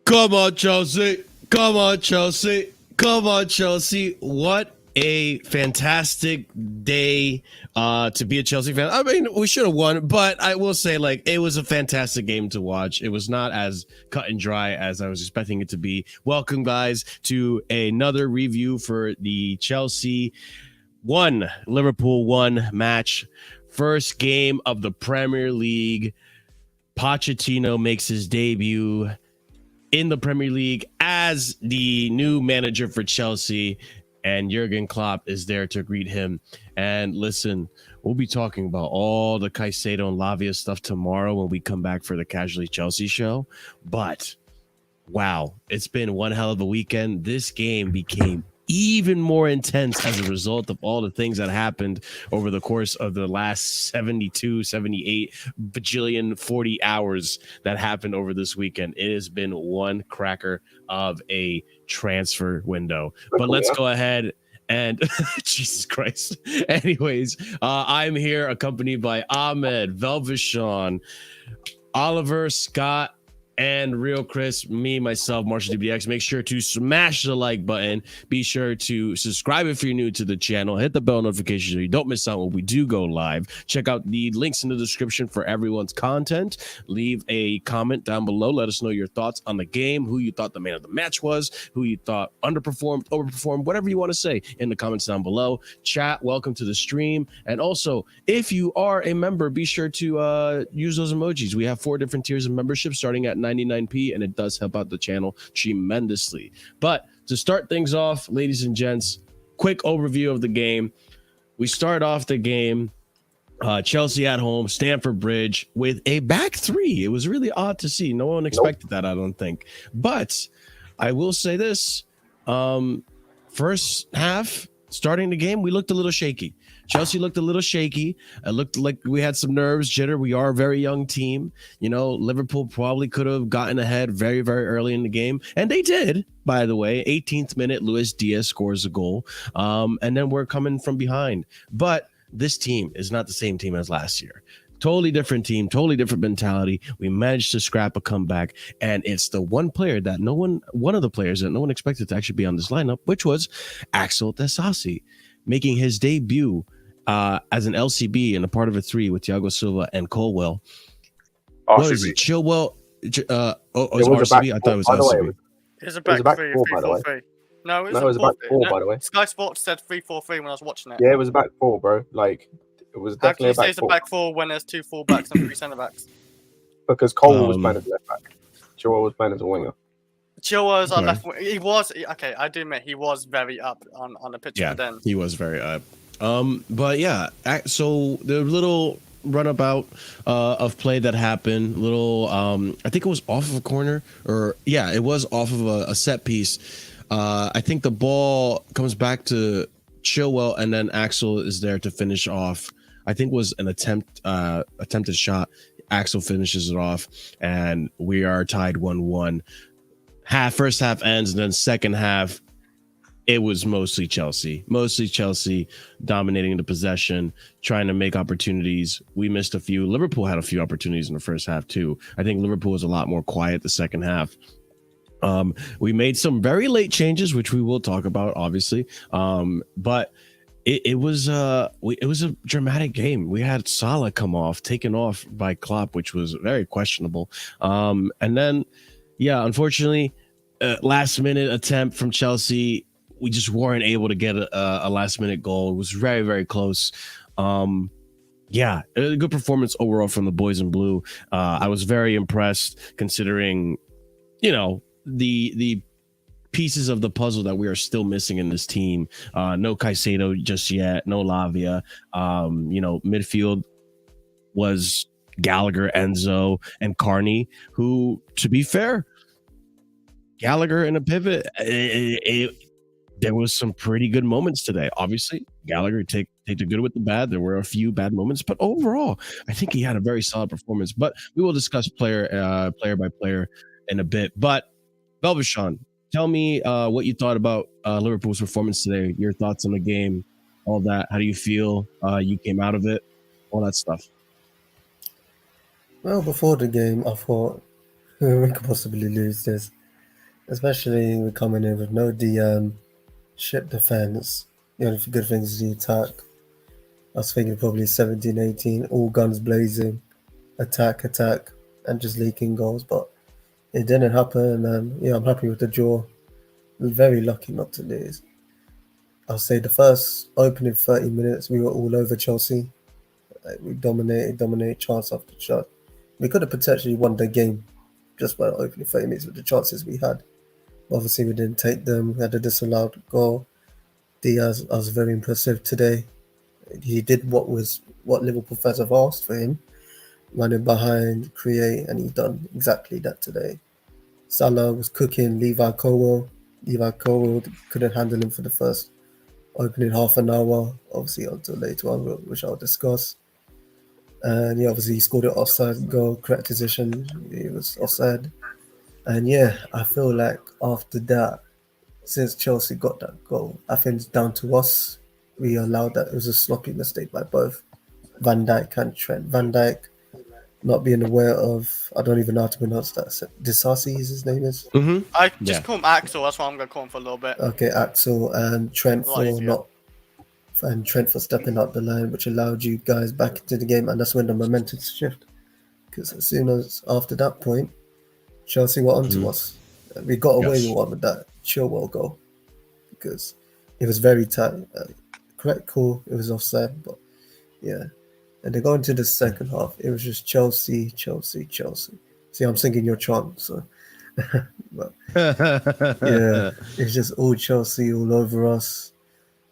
Come on, Chelsea. Come on, Chelsea. Come on, Chelsea. What a fantastic day to be a Chelsea fan. I mean, we should have won, but I will say, like, it was a fantastic game to watch. It was not as cut and dry as I was expecting it to be. Welcome, guys, to another review for the Chelsea 1, Liverpool 1 match. First game of the Premier League. Pochettino makes his debut in the Premier League as the new manager for Chelsea, and Jurgen Klopp is there to greet him. And listen, we'll be talking about all the Caicedo and Lavia stuff tomorrow when we come back for the Casually Chelsea show. But wow, it's been one hell of a weekend. This game became even more intense as a result of all the things that happened over the course of the last 72, 78 bajillion 40 hours that happened over this weekend. It has been one cracker of a transfer window. But let's go ahead and Jesus Christ. Anyways, I'm here accompanied by Ahmed, Velvishon, Oliver, Scott, and Real Chris, me, myself, Marshalldbdx. Make sure to smash the like button. Be sure to subscribe if you're new to the channel. Hit the bell notification so you don't miss out when we do go live. Check out the links in the description for everyone's content. Leave a comment down below. Let us know your thoughts on the game, who you thought the man of the match was, who you thought underperformed, overperformed, whatever you want to say in the comments down below. Chat, welcome to the stream. And also, if you are a member, be sure to use those emojis. We have 4 different tiers of membership starting at 99p, and it does help out the channel tremendously. But to start things off, ladies and gents, quick overview of the game. We start off the game, Chelsea at home, Stamford Bridge, with a back 3. It was really odd to see. No one expected that, I don't think. But I will say this, first half, starting the game, we looked a little shaky. Chelsea looked a little shaky. It looked like we had some nerves, jitter. We are a very young team. You know, Liverpool probably could have gotten ahead very, very early in the game. And they did, by the way. 18th minute, Luis Diaz scores a goal. And then we're coming from behind. But this team is not the same team as last year. Totally different team, totally different mentality. We managed to scrap a comeback, and it's the one player that one of the players that no one expected to actually be on this lineup, which was AXEL DISASI, making his debut as an LCB and a part of a 3 with Thiago Silva and Chilwell. What is it? Chilwell? It was RCB? I thought it was LCB. It was a back 3-4-3. No, it was a back 4, by the way. Sky Sports said 3-4-3 when I was watching it. Yeah, it was a back 4, bro. Like, it was definitely a back 4. How can you say it's a back 4 when there's 2 full-backs and 3 centre-backs? Because Cole was playing as a left back. Chilwell was playing as a winger. Chilwell was our left wing. He was, okay, I do admit, he was very up on the pitch. Yeah, then. He was very up. But yeah, so the little runabout of play that happened, I think it was off of a corner, or yeah, it was off of a set piece. I think the ball comes back to Chilwell, and then AXEL is there to finish off. I think it was an attempted shot. AXEL finishes it off, and we are tied 1-1. First half ends, and then second half, it was mostly Chelsea dominating the possession, trying to make opportunities. We missed a few. Liverpool had a few opportunities in the first half too. I think Liverpool was a lot more quiet the second half. We made some very late changes, which we will talk about, obviously. But it was a dramatic game. We had Salah taken off by Klopp, which was very questionable. And then, yeah, unfortunately, last minute attempt from Chelsea. We just weren't able to get a last minute goal. It was very, very close. Yeah, a good performance overall from the boys in blue. I was very impressed considering, you know, the pieces of the puzzle that we are still missing in this team. No Caicedo just yet, no Lavia. You know, midfield was Gallagher, Enzo, and Carney, who, to be fair, Gallagher in a pivot, there was some pretty good moments today. Obviously, Gallagher take the good with the bad. There were a few bad moments, but overall, I think he had a very solid performance. But we will discuss player by player in a bit. But Velvishon, tell me what you thought about Liverpool's performance today. Your thoughts on the game, all that. How do you feel you came out of it? All that stuff. Well, before the game, I thought we could possibly lose this. Especially we're coming in with no DM, shit defense. The only good thing is the attack. I was thinking probably 17, 18, all guns blazing, attack, and just leaking goals. But it didn't happen. And I'm happy with the draw. We're very lucky not to lose. I'll say the first opening 30 minutes, we were all over Chelsea. We dominated chance after chance. We could have potentially won the game just by opening 30 minutes with the chances we had. Obviously, we didn't take them. We had a disallowed goal. Diaz, I was very impressive today. He did what Liverpool fans have asked for him. Running behind, create, and he done exactly that today. Salah was cooking Levi Colwill. Levi Colwill couldn't handle him for the first opening half an hour, obviously until later on, which I'll discuss. And obviously he scored an offside goal, correct decision. He was offside. And I feel like after that, since Chelsea got that goal, I think it's down to us. We allowed that. It was a sloppy mistake by both Van Dijk and Trent. Van Dijk not being aware of, I don't even know how to pronounce that. DISASI his name is. Mm-hmm. I just call him AXEL. That's why I'm going to call him for a little bit. Okay, AXEL and Trent for stepping out the line, which allowed you guys back into the game, and that's when the momentum shift. Because as soon as after that point, Chelsea were onto us. We got away with one with that Chilwell goal because it was very tight. Correct call, it was offside, but and they go into the second half. It was just Chelsea. See, I'm singing your chant, so but, it's just all Chelsea all over us.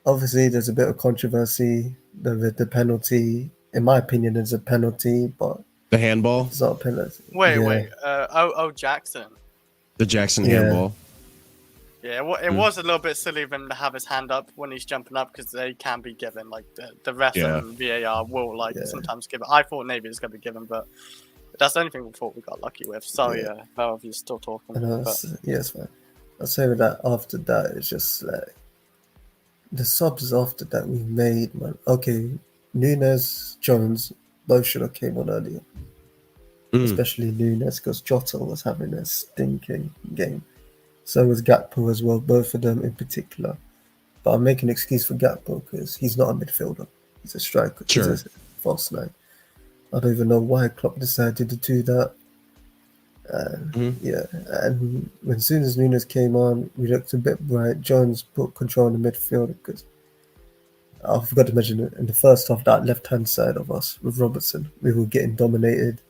Obviously, there's a bit of controversy. The penalty, in my opinion, is a penalty, but the handball. It's not a penalty. Wait. Jackson. The Jackson handball. Yeah, it was a little bit silly of him to have his hand up when he's jumping up because they can be given. Like the ref and VAR will sometimes give it. I thought maybe it's going to be given, but that's the only thing we thought we got lucky with. Sorry, if you're still talking. Yes, man. I'll say with that. After that, it's just like the subs after that we made, man. Okay, Nunes, Jones, both should have came on earlier. Especially Nunes, because Jota was having a stinking game. So was Gakpo as well, both of them in particular. But I'm making an excuse for Gakpo because he's not a midfielder. He's a striker. Sure. He's a false nine. I don't even know why Klopp decided to do that. And as soon as Nunes came on, we looked a bit bright. Jones put control in the midfield because I forgot to mention it, in the first half, that left-hand side of us with Robertson, we were getting dominated.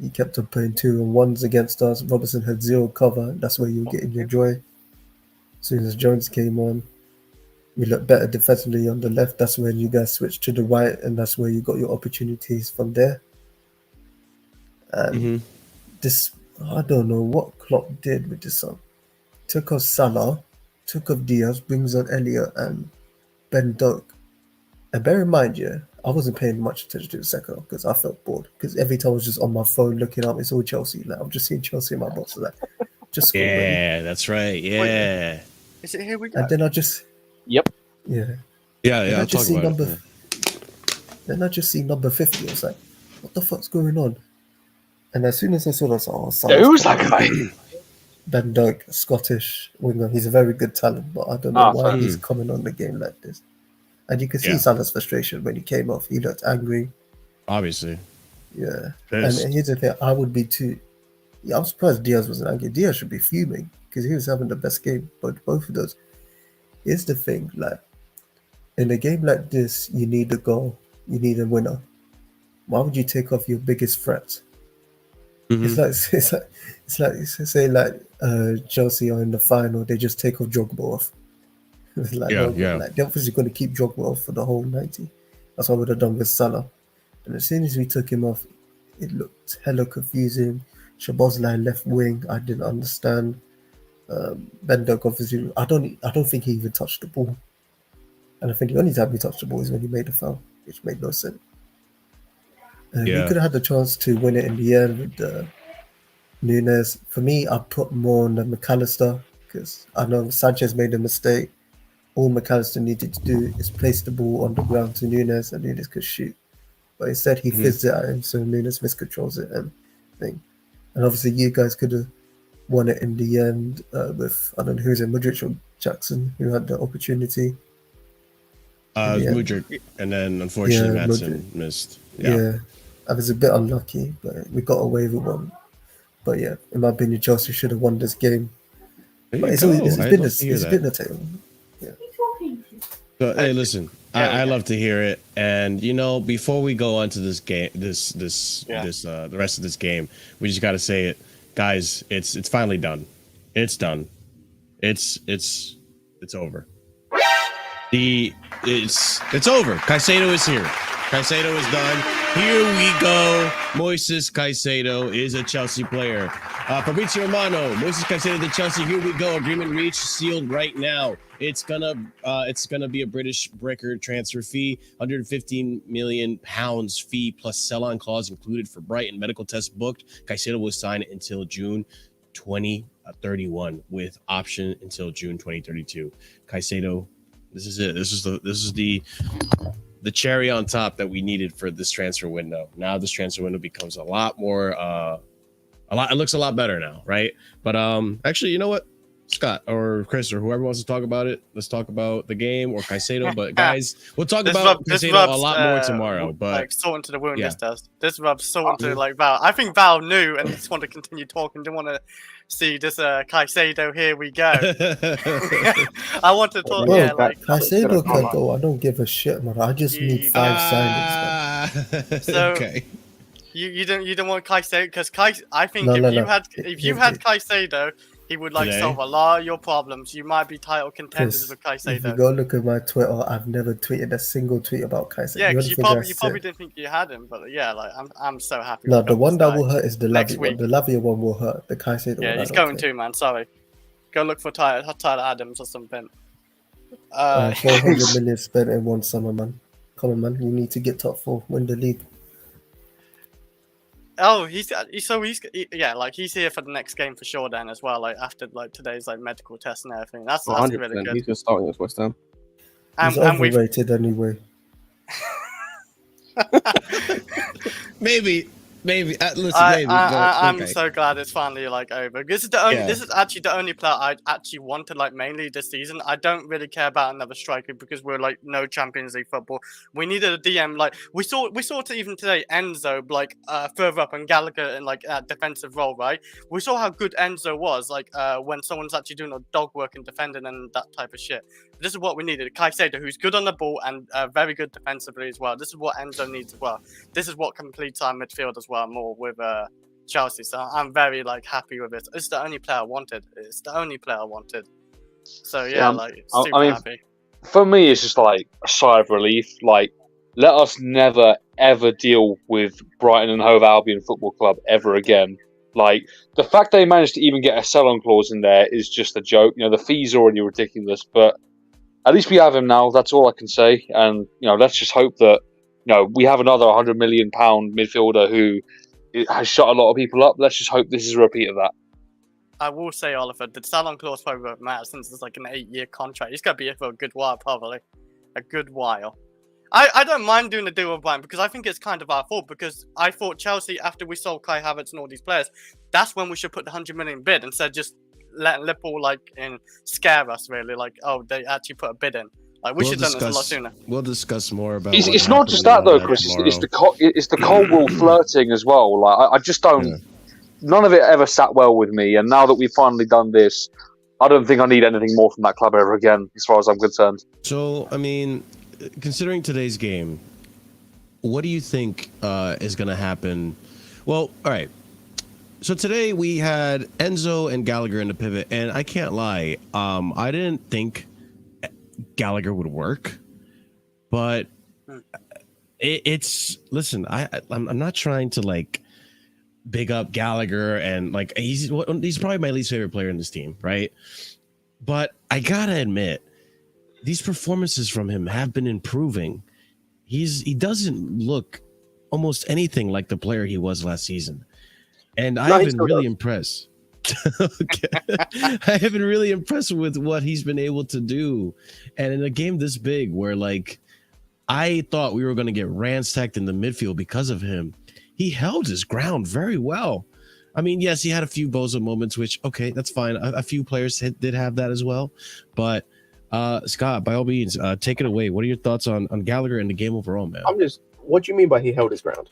He kept on playing 2-on-1s against us. Robertson had zero cover. That's where you were getting your joy. As soon as Jones came on, we looked better defensively on the left. That's when you guys switched to the right, and that's where you got your opportunities from there. And this, I don't know what Klopp did with this song. Took off Salah, took off Diaz, brings on Elliott and Ben Doak. And bear in mind, I wasn't paying much attention to the second half because I felt bored. Because every time I was just on my phone looking up, it's all Chelsea. Like I'm just seeing Chelsea in my box. Like, just score, baby. That's right. Yeah. Is it here we go? And then I just Yeah. Then I just see Then I just see number 50. I was like, what the fuck's going on? And as soon as I saw that, I was like, who's that guy? Ben Doak, Scottish winger. He's a very good talent, but I don't know why he's coming on the game like this. And you can see Salah's frustration when he came off. He looked angry. Obviously. Yeah. And here's the thing, I would be too. Yeah, I'm surprised Diaz wasn't angry. Diaz should be fuming because he was having the best game. But both of those. Here's the thing, like, in a game like this, you need a goal. You need a winner. Why would you take off your biggest threat? It's like say Chelsea are in the final, they just take off Drogba off. Like they're obviously going to keep Drogba off for the whole 90. That's what I would have done with Salah. And as soon as we took him off, it looked hella confusing. Szoboszlai left wing, I didn't understand. Ben Doak, obviously, I don't think he even touched the ball. And I think the only time he touched the ball is when he made a foul, which made no sense. He could have had the chance to win it in the end with Nunes. For me, I put more on the McAllister because I know Sanchez made a mistake. All McAllister needed to do is place the ball on the ground to Nunes, and Nunes could shoot. But instead, he fizzed it at him, so Nunes miscontrols it and thing. And obviously, you guys could have won it in the end with, I don't know who's in, Modric or Jackson, who had the opportunity. Mudryk, and then unfortunately Maatsen Modric. missed. Yeah, I was a bit unlucky, but we got away with one. But yeah, in my opinion, Chelsea should have won this game. There But you it's go. been a tale. Yeah. So, hey, listen, I love to hear it. And you know, before we go on to this game, the rest of this game, we just got to say it, guys. It's finally done. It's done. It's over. It's over. Caicedo is here. Caicedo is done. Here we go. Moises Caicedo is a Chelsea player. Fabrizio Romano, Moises Caicedo to Chelsea. Here we go. Agreement reached, sealed right now. It's gonna be a British record transfer fee, 115 million pounds fee plus sell-on clause included for Brighton. Medical test booked. Caicedo will sign until June 2031 with option until June 2032. Caicedo, this is it. This is the cherry on top that we needed for this transfer window. Now this transfer window becomes a lot more it looks a lot better now, right? But actually, you know what? Scott or Chris or whoever wants to talk about it, let's talk about the game or Caicedo. But guys, we'll talk about Caicedo a lot more tomorrow. But like salt into the wound, this does. This rubs salt into like Val. I think Val knew and just wanted to continue talking. Didn't want to see this Caicedo. Here we go. I want to talk. Bro, Caicedo can go. I don't give a shit, man. I just need 5 signings. Man. So, okay. You don't want Caicedo because I think if you had Caicedo, he would solve a lot of your problems. You might be title contenders with Caicedo. If you go look at my Twitter, I've never tweeted a single tweet about Caicedo. Yeah, because you probably didn't think you had him, but yeah, I'm so happy. No, the one that will hurt is the Lavia one. The Lavia one will hurt. The Caicedo one. Yeah, he's going to, man. Sorry. Go look for Tyler Adams or something. 400 million spent in one summer, man. Come on, man. You need to get top 4, win the league. Oh, he's here for the next game for sure then as well. Like after today's medical test and everything. That's really good. He's just starting at West Ham. He's overrated anyway. Maybe. I'm so glad it's finally over. This is actually the only player I actually wanted mainly this season. I don't really care about another striker because we're no Champions League football. We needed a DM we saw it even today. Enzo further up and Gallagher in a defensive role, right? We saw how good Enzo was when someone's actually doing a dog work and defending and that type of shit. This is what we needed. Caicedo, who's good on the ball and very good defensively as well. This is what Enzo needs as well. This is what completes our midfield as well more with Chelsea. So I'm very happy with it. It's the only player I wanted. So yeah, super happy. For me, it's just a sigh of relief. Let us never ever deal with Brighton and Hove Albion Football Club ever again. The fact they managed to even get a sell-on clause in there is just a joke. The fees are already ridiculous, but at least we have him now. That's all I can say. And let's just hope that we have another £100 million midfielder who has shut a lot of people up. Let's just hope this is a repeat of that. I will say, Oliver, the sell-on clause probably won't matter since it's an 8-year contract. He's going to be here for a good while, probably. A good while. I don't mind doing a deal with Brighton because I think it's kind of our fault because I thought Chelsea, after we sold Kai Havertz and all these players, that's when we should put the 100 million bid instead of just letting Liverpool scare us, really. They actually put a bid in. We should have done this a lot sooner. We'll discuss more about it's not just that, though, Chris. It's the Colwell flirting as well. I just don't... Yeah. None of it ever sat well with me. And now that we've finally done this, I don't think I need anything more from that club ever again, as far as I'm concerned. So, considering today's game, what do you think is going to happen? Well, all right. So today we had Enzo and Gallagher in the pivot, and I can't lie. I didn't think Gallagher would work, but listen, I'm not trying to big up Gallagher and he's probably my least favorite player in this team, right? But I gotta admit, these performances from him have been improving. He doesn't look almost anything like the player he was last season, and I've been really impressed. I have been really impressed with what he's been able to do, and in a game this big where I thought we were going to get ransacked in the midfield because of him, he held his ground very well. I mean, yes, he had a few bozo moments, which okay, that's fine. A few players did have that as well, but Scott, by all means, take it away. What are your thoughts on Gallagher and the game overall, man? What do you mean by he held his ground?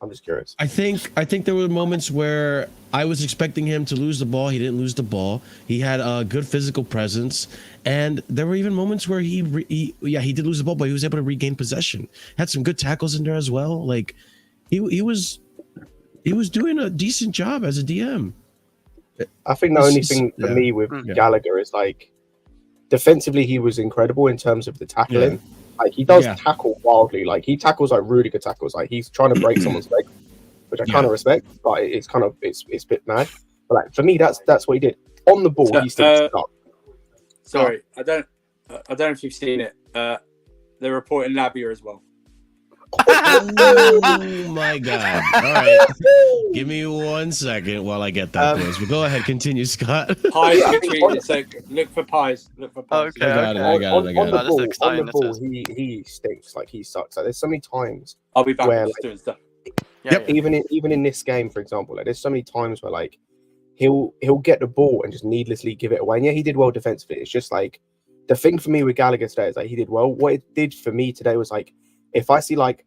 I'm just curious. I think there were moments where I was expecting him to lose the ball. He didn't lose the ball. He had a good physical presence, and there were even moments where he did lose the ball, but he was able to regain possession. Had some good tackles in there as well. Like he was doing a decent job as a DM. I think the only thing for me with Gallagher is like defensively he was incredible in terms of the tackling. Yeah. Like he does tackle wildly. Like he tackles like really good tackles. Like he's trying to break someone's leg, which I kind of respect. But it's kind of it's a bit mad. But like for me, that's what he did on the ball. He still stuck. Sorry, I don't know if you've seen it. They're reporting Labia as well. Oh my god! All right, give me 1 second while I get that close. But go ahead, continue, Scott. Pies get treated, so look for pies. Look for pies. Okay, I got it. On the ball, he stinks. Like he sucks. Like there's so many times. I'll be back where, doing stuff. Even in this game, for example, like there's so many times where like he'll get the ball and just needlessly give it away. And yeah, he did well defensively. It's just like the thing for me with Gallagher today is like he did well. What it did for me today was like if I see like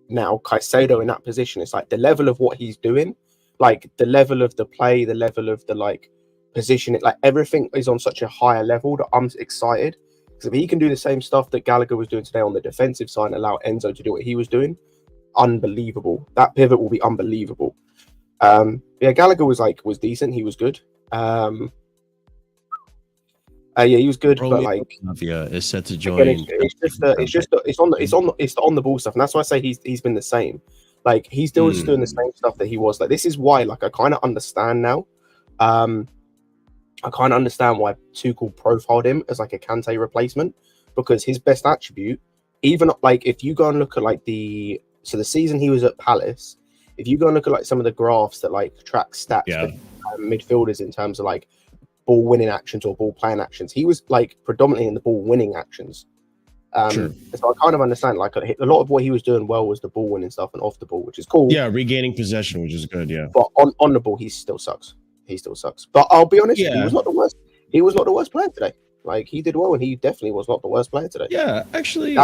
now Caicedo in that position, it's like the level of what he's doing, like the level of the play, the level of the like position, it like everything is on such a higher level that I'm excited because if he can do the same stuff that Gallagher was doing today on the defensive side and allow Enzo to do what he was doing, unbelievable. That pivot will be unbelievable. Gallagher was decent. He was good. He was good, but like is set to join. Again, it's on the ball stuff, and that's why I say he's been the same. Like he's still just doing the same stuff that he was. Like this is why, like I kind of understand now. I kind of understand why Tuchel profiled him as like a Kante replacement because his best attribute, even like if you go and look at like the season he was at Palace, if you go and look at like some of the graphs that like track stats for midfielders in terms of like ball winning actions or ball playing actions, he was like predominantly in the ball winning actions. So I kind of understand like a lot of what he was doing well was the ball winning stuff and off the ball, which is cool. Yeah, regaining possession, which is good. Yeah, but on the ball, he still sucks. But I'll be honest, he was not the worst. He was not the worst player today. Like he did well, and he definitely was not the worst player today. Yeah, actually,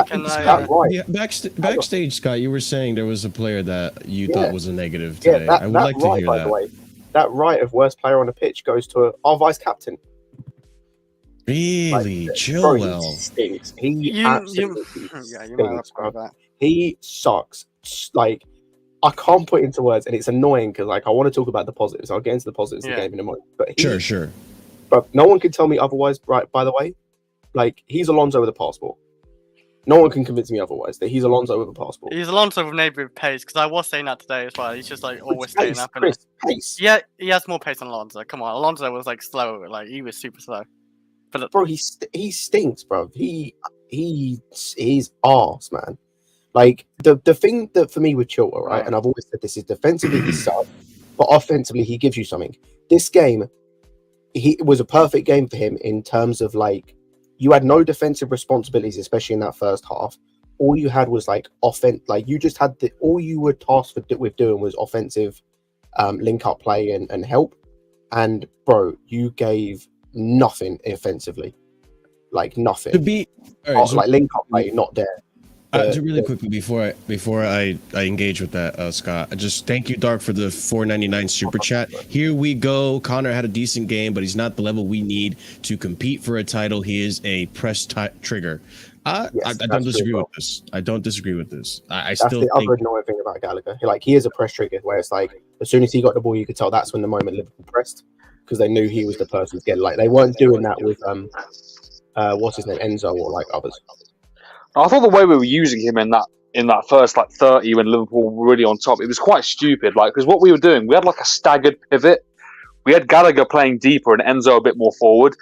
backstage, Scott, you were saying there was a player that you thought was a negative today. I would like to hear that. By the way, that right of worst player on the pitch goes to our vice captain. Really, Chilwell. He stinks. He absolutely stinks, bro. He sucks. Like I can't put it into words, and it's annoying because like I want to talk about the positives. I'll get into the positives of the game in a moment. But sure. But no one can tell me otherwise. Right? By the way, like he's Alonso with a passport. No one can convince me otherwise that he's Alonso with a passport. He's Alonso with neighbourhood pace because I was saying that today as well. He's just like always staying up. Pace. Yeah, he has more pace than Alonso. Come on, Alonso was like slow. Like he was super slow. But bro, he stinks, bro. He's arse, man. Like the thing that for me with Chilwell, right? And I've always said this is defensively he sucks, but offensively he gives you something. This game, it was a perfect game for him in terms of like you had no defensive responsibilities, especially in that first half. All you had was like like you just had all you were tasked with doing was offensive link up play and help. And bro, you gave nothing offensively, like nothing. To be like link up play, not there. Really quickly before I engage with that, Scott, I just thank you, Dark, for the $4.99 super chat. Here we go. Connor had a decent game, but he's not the level we need to compete for a title. He is a press trigger. I don't disagree with this. I don't disagree with this. I still think other annoying thing about Gallagher. He is a press trigger, where it's like as soon as he got the ball, you could tell that's when the moment Liverpool pressed because they knew he was the person to get. Like they weren't doing that with what's his name, Enzo, or like others. I thought the way we were using him in that first like 30 when Liverpool were really on top, it was quite stupid. Like because what we were doing, we had like a staggered pivot. We had Gallagher playing deeper and Enzo a bit more forward,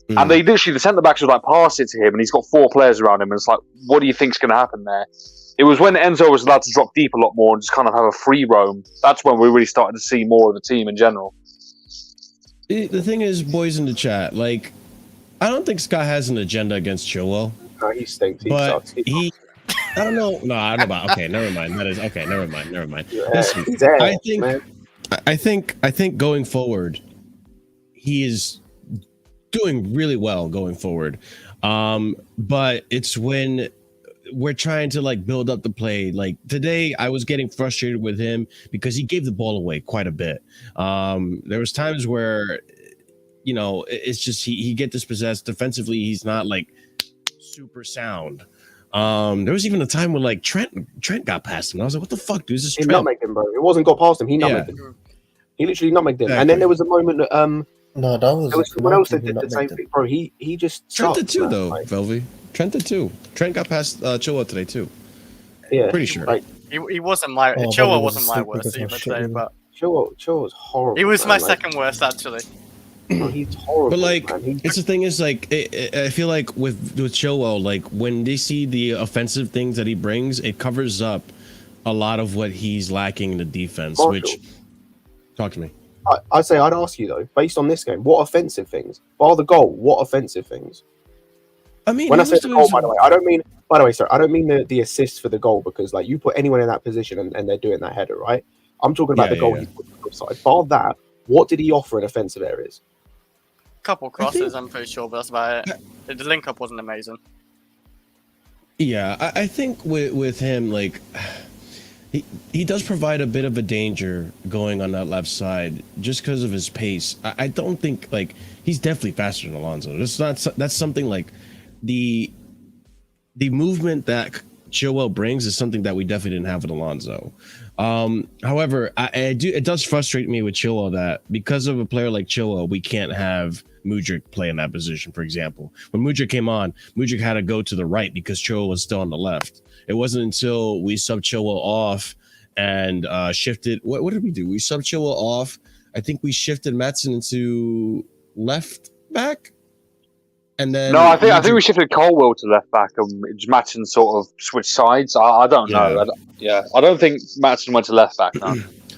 and they literally the centre backs would like pass it to him, and he's got 4 players around him, and it's like, what do you think's going to happen there? It was when Enzo was allowed to drop deep a lot more and just kind of have a free roam. That's when we really started to see more of the team in general. The thing is, boys in the chat, like I don't think Scott has an agenda against Chilwell. No, he stinks. He but sucks. I don't know. No, I don't know about. Okay, never mind. That is okay. Never mind. Yeah, Listen, he's there, I think. man. I think going forward, he is doing really well going forward. But it's when we're trying to like build up the play. Like today, I was getting frustrated with him because he gave the ball away quite a bit. There was times where, you know, it's just he get dispossessed defensively. He's not like super sound. There was even a time when like Trent got past him. I was like, what the fuck, dude? This is He Trent. nutmegged him, bro. It wasn't got past him. He nutmegged him. He literally nutmegged him. Exactly. And then there was a moment that No, that was there was someone else that did the same thing, bro. He just Trent sucked, did too, man. though, Like, Velvy. Trent did too. Trent got past Chilwell today too. yeah, Pretty sure. Like He wasn't my Oh, Chilwell probably wasn't my sleep worst because either of shit, today, yeah. but Chilwell was horrible. he was man. my Like, second worst actually. bro, he's horrible. But like, man. it's the thing is like, I feel like with Chilwell, like when they see the offensive things that he brings, it covers up a lot of what he's lacking in the defense. Marshall. Which, talk to me. I'd say I'd ask you though, based on this game, what offensive things? Bar the goal, what offensive things? I mean, When he I say was the doing goal, some- by the way, I don't mean. By the way, sorry, I don't mean the assist for the goal because like you put anyone in that position and they're doing that header, right? I'm talking about the goal he put on the side. Bar that, what did he offer in offensive areas? Couple crosses, I'm pretty sure, but that's about it. The link up wasn't amazing. Yeah, I think with him, like he does provide a bit of a danger going on that left side just because of his pace. I don't think like he's definitely faster than Alonso. That's something like the movement that Chilwell brings is something that we definitely didn't have with Alonso. However, it does frustrate me with Chilwell that because of a player like Chilwell, we can't have Mudryk play in that position. For example, when Mudryk came on, Mudryk had to go to the right because Chilwell was still on the left. It wasn't until we subbed Chilwell off and shifted. What did we do? We subbed Chilwell off. I think we shifted Maatsen into left back. And then No, I think we shifted Colwell to left back and Maatsen sort of switched sides. I don't know. I don't think Maatsen went to left back. No.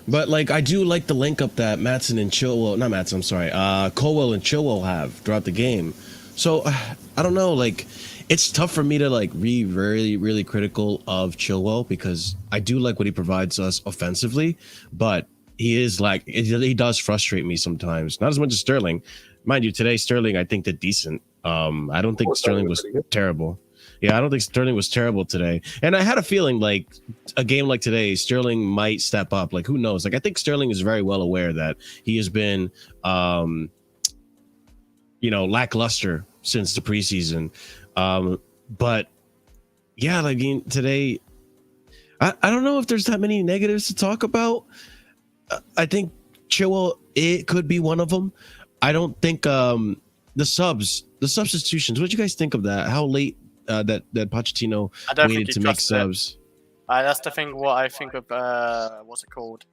But like I do like the link up that Maatsen and Chilwell, not Maatsen, I'm sorry, Colwell and Chilwell have throughout the game. So I don't know, like it's tough for me to like be really critical of Chilwell because I do like what he provides us offensively, but he is like he does frustrate me sometimes. Not as much as Sterling, mind you. Today Sterling I think did decent. I don't think Sterling was terrible. Yeah, I don't think Sterling was terrible today. And I had a feeling like a game like today, Sterling might step up. Like, who knows? Like, I think Sterling is very well aware that he has been, lackluster since the preseason. But yeah, I mean, today, I don't know if there's that many negatives to talk about. I think Chilwell, it could be one of them. I don't think the substitutions. What did you guys think of that? How late that Pochettino waited to make subs? That's the thing. What I think of what's it called?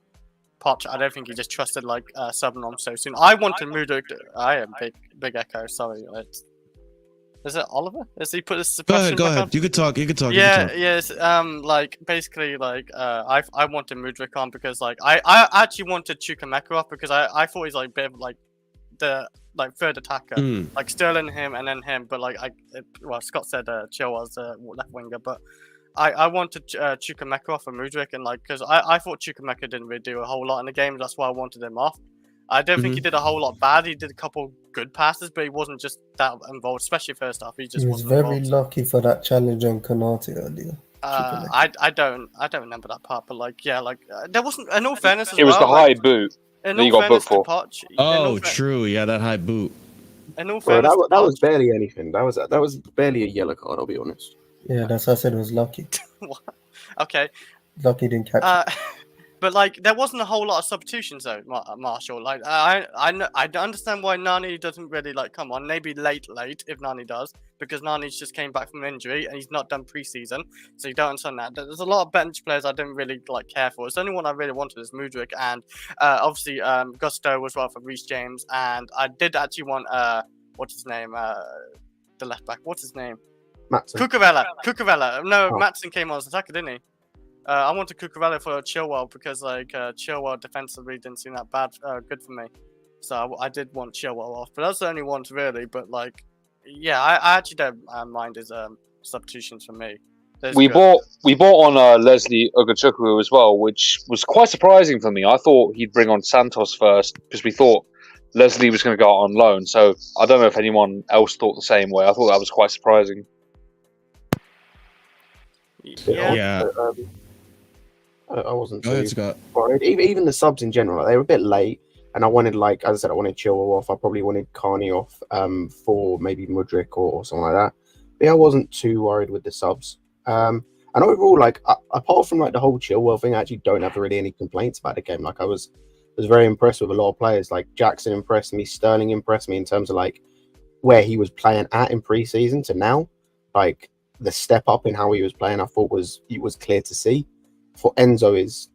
Poch. I don't think he just trusted like subbing on so soon. I wanted Mudryk. I am big echo. Sorry. Is it Oliver? Has he put his suppression? Go ahead. You could talk. Yeah. Yes. Like basically, like I wanted Mudryk on because like I actually wanted Chukwuemeka off because I thought he's like a bit of like the third attacker, like Sterling, him, and then him. But like Scott said Chilwell's left winger, but I wanted Chukwuemeka off of Mudryk, and like because I thought Chukwuemeka didn't really do a whole lot in the game. That's why I wanted him off. I don't think he did a whole lot bad. He did a couple good passes, but he wasn't just that involved, especially first half. He was wasn't very involved. lucky for that challenge on Konate earlier. I don't remember that part, but like there wasn't. In all fairness, it was the high boot. In that all you got booked for. Poch, oh, true. Yeah, that high boot. In all Bro, fairness, that was barely anything. That was barely a yellow card. I'll be honest. Yeah, that's what I said. It was lucky. Okay. Lucky didn't catch it. But like there wasn't a whole lot of substitutions though, Marshall. Like I understand why Nani doesn't really like come on. Maybe late if Nani does, because Nani's just came back from an injury and he's not done preseason, so you don't understand that. There's a lot of bench players I didn't really like care for. It's the only one I really wanted is Mudryk, and obviously Gusto as well for Reece James, and I did actually want what's his name, the left back. What's his name? Maatsen. Cucurella. No, Maatsen came on as attacker, didn't he? I wanted Cucurella for Chilwell because like Chilwell defensively didn't seem that good for me, so I did want Chilwell off. But that's the only ones really. But like, yeah, I actually don't mind his substitutions for me. We bought on Leslie Ugochukwu as well, which was quite surprising for me. I thought he'd bring on Santos first because we thought Leslie was going to go out on loan. So I don't know if anyone else thought the same way. I thought that was quite surprising. Yeah. I wasn't Go ahead, Scott. worried. Even the subs in general, they were a bit late. And I wanted, like, as I said, I wanted Chilwell off. I probably wanted Carney off for maybe Mudryk or something like that. But yeah, I wasn't too worried with the subs. And overall, like, apart from like the whole Chilwell thing, I actually don't have really any complaints about the game. Like, I was very impressed with a lot of players. Like, Jackson impressed me, Sterling impressed me in terms of like where he was playing at in pre-season to now. Like, the step up in how he was playing, I thought was clear to see. For Enzo is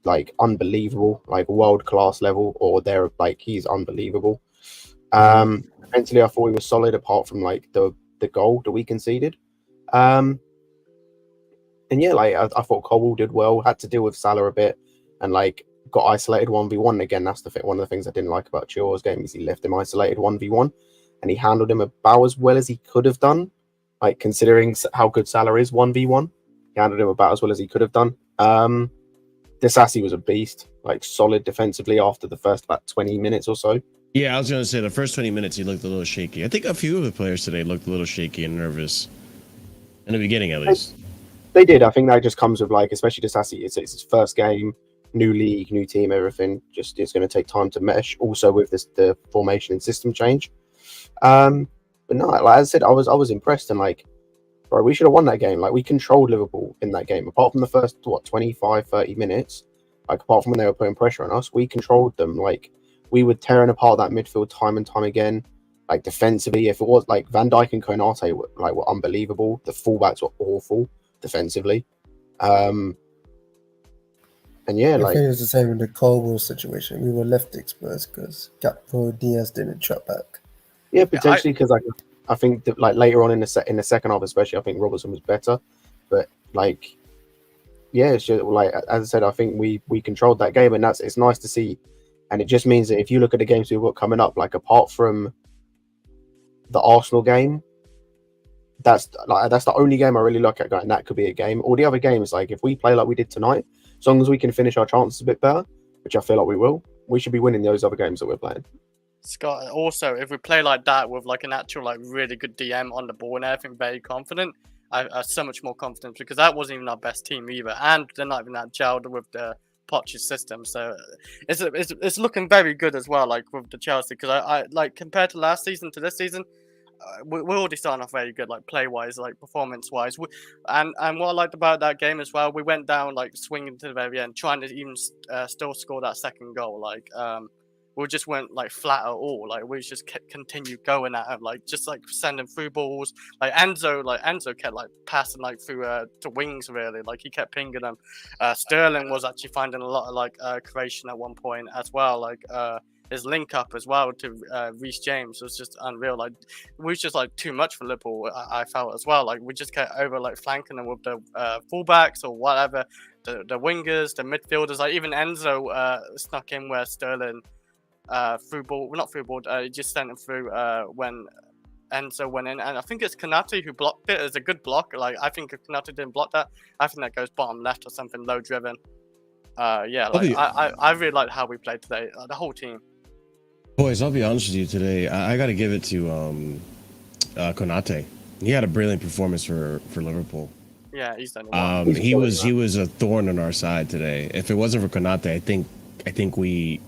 like unbelievable, like world class level, or they're like he's unbelievable. Mentally, I thought he was solid apart from like the goal that we conceded. And yeah, like I thought Cole did well, had to deal with Salah a bit, and like got isolated 1v1 again. That's one of the things I didn't like about Chilwell's game is he left him isolated 1v1, and he handled him about as well as he could have done. Like considering how good Salah is 1v1, he handled him about as well as he could have done. DISASI was a beast, like solid defensively after the first about 20 minutes or so. Yeah, I was going to say the first 20 minutes he looked a little shaky. I think a few of the players today looked a little shaky and nervous in the beginning, at least. They did. I think that just comes with like, especially DISASI. It's his first game, new league, new team, everything. Just it's going to take time to mesh. Also with the formation and system change. But no, like as I said, I was impressed and like. Bro, we should have won that game. Like, we controlled Liverpool in that game. Apart from the first, 25, 30 minutes, like, apart from when they were putting pressure on us, we controlled them. Like, we were tearing apart that midfield time and time again. Like, defensively, if it was, like, Van Dijk and Konate were unbelievable. The fullbacks were awful defensively. And, yeah, I think it was the same in the Caldwell situation. We were left exposed because Gakpo Diaz didn't trap back. Yeah, potentially, because, I think that like later on in the second half, especially, I think Robertson was better. But like, yeah, it's just like as I said, I think we controlled that game, and it's nice to see. And it just means that if you look at the games we've got coming up, like apart from the Arsenal game, that's the only game I really look at going, that could be a game. All the other games, like if we play like we did tonight, as long as we can finish our chances a bit better, which I feel like we will, we should be winning those other games that we're playing. Scott, also, if we play like that with like an actual like really good DM on the ball and everything, very confident, I have so much more confidence because that wasn't even our best team either, and they're not even that gelled with the Poch's system. So it's looking very good as well, like with the Chelsea, because I like compared to last season to this season, we're already starting off very good, like play wise, like performance wise. And what I liked about that game as well, we went down like swinging to the very end, trying to even still score that second goal, like we just went like flat at all. Like we just continued going at him, like just like sending through balls. Like Enzo kept like passing like through to wings really. Like he kept pinging them. Sterling was actually finding a lot of like creation at one point as well. Like his link up as well to Reece James was just unreal. Like it was just like too much for Liverpool. I felt as well. Like we just kept over like flanking them with the fullbacks or whatever, the wingers, the midfielders. Like even Enzo snuck in where Sterling. Through ball, well, not through ball, just sent him through when Enzo went in, and I think it's Konate who blocked it. It's a good block. Like I think if Konate didn't block that, I think that goes bottom left or something, low driven. Yeah, like I really liked how we played today, the whole team. Boys, I'll be honest with you today. I got to give it to Konate. He had a brilliant performance for Liverpool. Yeah, he's done well. He was a thorn on our side today. If it wasn't for Konate, I think we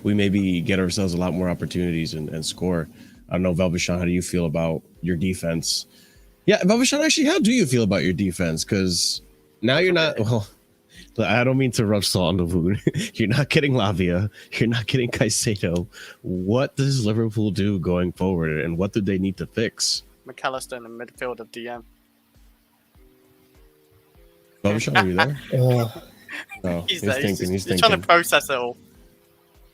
maybe get ourselves a lot more opportunities and score. I don't know, Velvishan, how do you feel about your defense? Yeah, Velvishan, actually, how do you feel about your defense? Because now you're not, well, I don't mean to rub salt on the wound. You're not getting Lavia. You're not getting Caicedo. What does Liverpool do going forward, and what do they need to fix? McAllister in the midfield of DM. Velvishan, are you there? No, he's thinking. He's trying to process it all.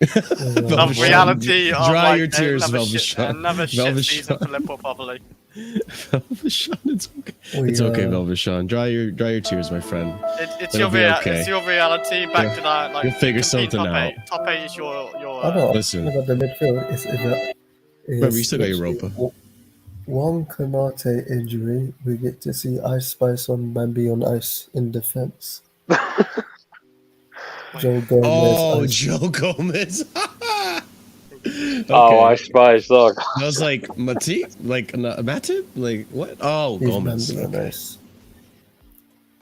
Of reality. Dry your tears, Velvishan. Another shit season for Liverpool, probably. Velvishan, it's okay. It's okay, Velvishan. Dry your tears, my friend. It's your reality. Back to that. Like, you'll figure something out. Top 8 is your. I don't listen. About the midfield. Remember, you still got Europa. One Kanate injury, we get to see Ice Spice on Bambi on ice in defense. Joe Gomez. Oh, ice. Joe Gomez. Okay. Oh, I spice dog. I was like, Matip? Like, Matip? Like, what? Oh, He's Gomez. Bambi on Okay. ice.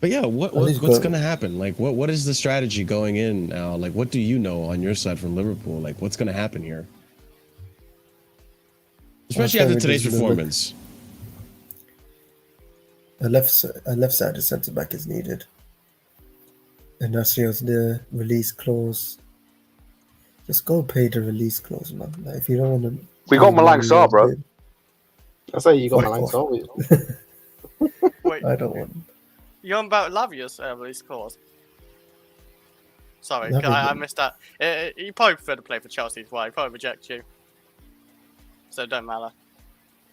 But yeah, least what's go- going to happen? Like, what is the strategy going in now? Like, what do you know on your side from Liverpool? Like, what's going to happen here? Especially after today's performance. A left-sided centre back is needed. And Nacio's the release clause. Just go pay the release clause, man. Like, if you don't want to, We got Malang Sarr, bro. I say you got Fuck Malang off. Sarr. Wait, I don't want. you're on about Lavia's release clause? Sorry, Lavia- I missed that. He probably prefer to play for Chelsea as well. He probably reject you. So it don't matter.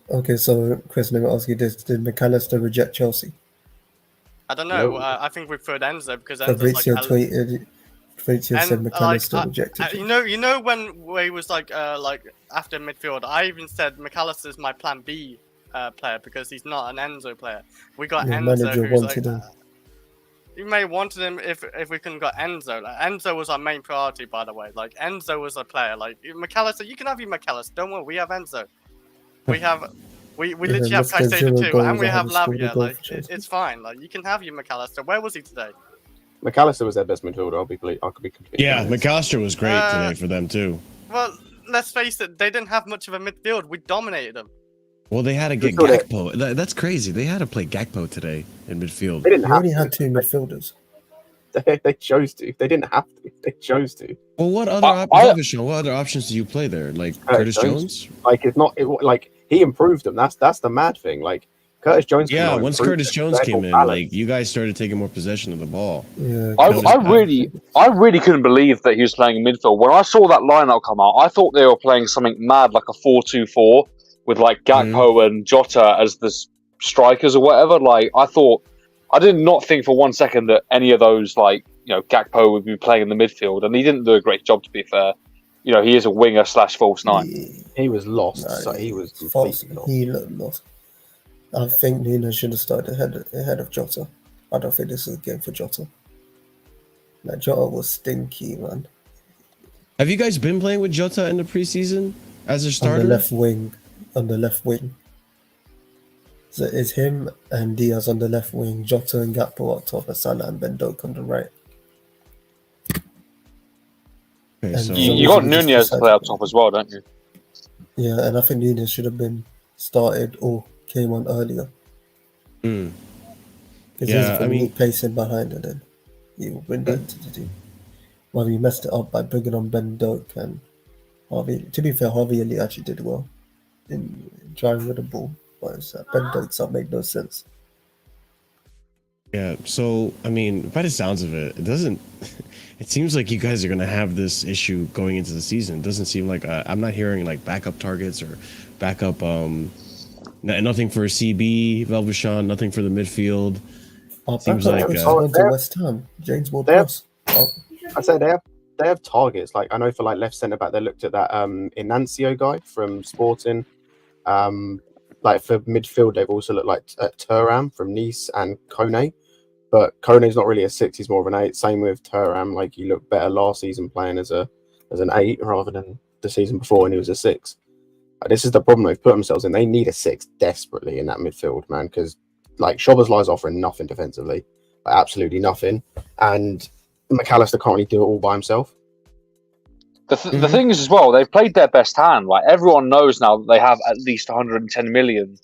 Okay, so Chris, let me ask you this: did McAllister reject Chelsea? I don't know. No. I think we preferred Enzo because Enzo's Fabrizio like... tweeted. Fabrizio said And, McAllister rejected you him. know when he was like after midfield, I even said McAllister's my plan B player because he's not an Enzo player. We got Your Enzo, manager who's wanted him. you may wanted him if we couldn't got Enzo. Like, Enzo was our main priority, by the way. Like Enzo was a player. Like McAllister, you can have your McAllister. Don't worry, we have Enzo. We have. We literally have let's get Caicedo 0 too, goals. and we I have haven't scored a Lavia. goal Like for Chelsea. it's fine. Like you can have your McAllister. Where was he today? McAllister was their best midfielder. I could be completely Yeah, honest. McAllister was great today for them, too. Well, let's face it. They didn't have much of a midfield. We dominated them. Well, they had to get Just so that- Gakpo. That's crazy. They had to play Gakpo today in midfield. They didn't You have already to. had two midfielders. They chose to. They didn't have to. They chose to. Well, what other what other options do you play there? Like Curtis Jones? Like it's not. Like he improved them. That's the mad thing. Like Curtis Jones. Yeah, cannot once improve Curtis them. Jones They're came all in, balanced. like you guys started taking more possession of the ball. Yeah, I really couldn't believe that he was playing in midfield. When I saw that lineup come out, I thought they were playing something mad like a 4-2-4 with like Gakpo and Jota as the strikers or whatever. Like I did not think for 1 second that any of those Gakpo would be playing in the midfield, and he didn't do a great job, to be fair. He is a winger / false nine. He was lost. Nah, So he was false. completely lost. He looked lost. I think Nuno should have started ahead of Jota. I don't think this is a game for Jota. Like Jota was stinky, man. Have you guys been playing with Jota in the preseason as a starter? On the left wing. So it's him and Diaz on the left wing, Jota and Gakpo up top, and Salah and Ben Doak on the right. Okay, And so You got Nunez to play up top as well, don't you? Yeah, and I think Nunez should have been started or came on earlier. Mm. Because Yeah, I mean- pacing behind and then he will bring that into the team. Well, we messed it up by bringing on Ben Doak and Harvey. To be fair, Harvey Elliott actually did well in driving with the ball. But Ben Doak's up made no sense. yeah, so I mean, by the sounds of it, it doesn't. It seems like you guys are gonna have this issue going into the season. It doesn't seem like I'm not hearing like backup targets or backup. Nothing for CB, Velvishon, nothing for the midfield. Seems like, gone to West Ham. James Ward-Prowse. I say they have targets. Like I know for like left centre back, they looked at that Inancio guy from Sporting. Like for midfield, they've also looked like at Thuram from Nice and Kone. But Kone's not really a 6; he's more of an 8. Same with Thuram. Like he looked better last season playing as an 8 rather than the season before when he was a 6. This is the problem they've put themselves in. They need a 6 desperately in that midfield, man. Because like Szoboszlai's offering nothing defensively, like, absolutely nothing, and McAllister can't really do it all by himself. The thing is as well, they've played their best hand. Like everyone knows now that they have at least 110 million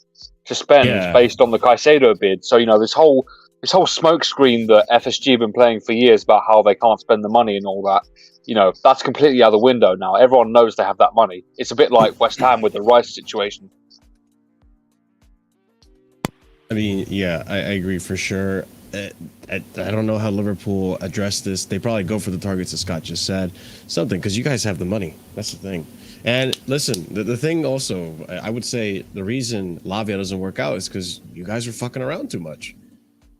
to spend based on the Caicedo bid. So this whole smokescreen that FSG have been playing for years about how they can't spend the money and all that, that's completely out the window now. Everyone knows they have that money. It's a bit like West Ham with the Rice situation. I mean, yeah, I agree for sure. I don't know how Liverpool addressed this. They probably go for the targets that Scott just said. Something, because you guys have the money. That's the thing. And listen, the thing also, I would say the reason Lavia doesn't work out is because you guys are fucking around too much.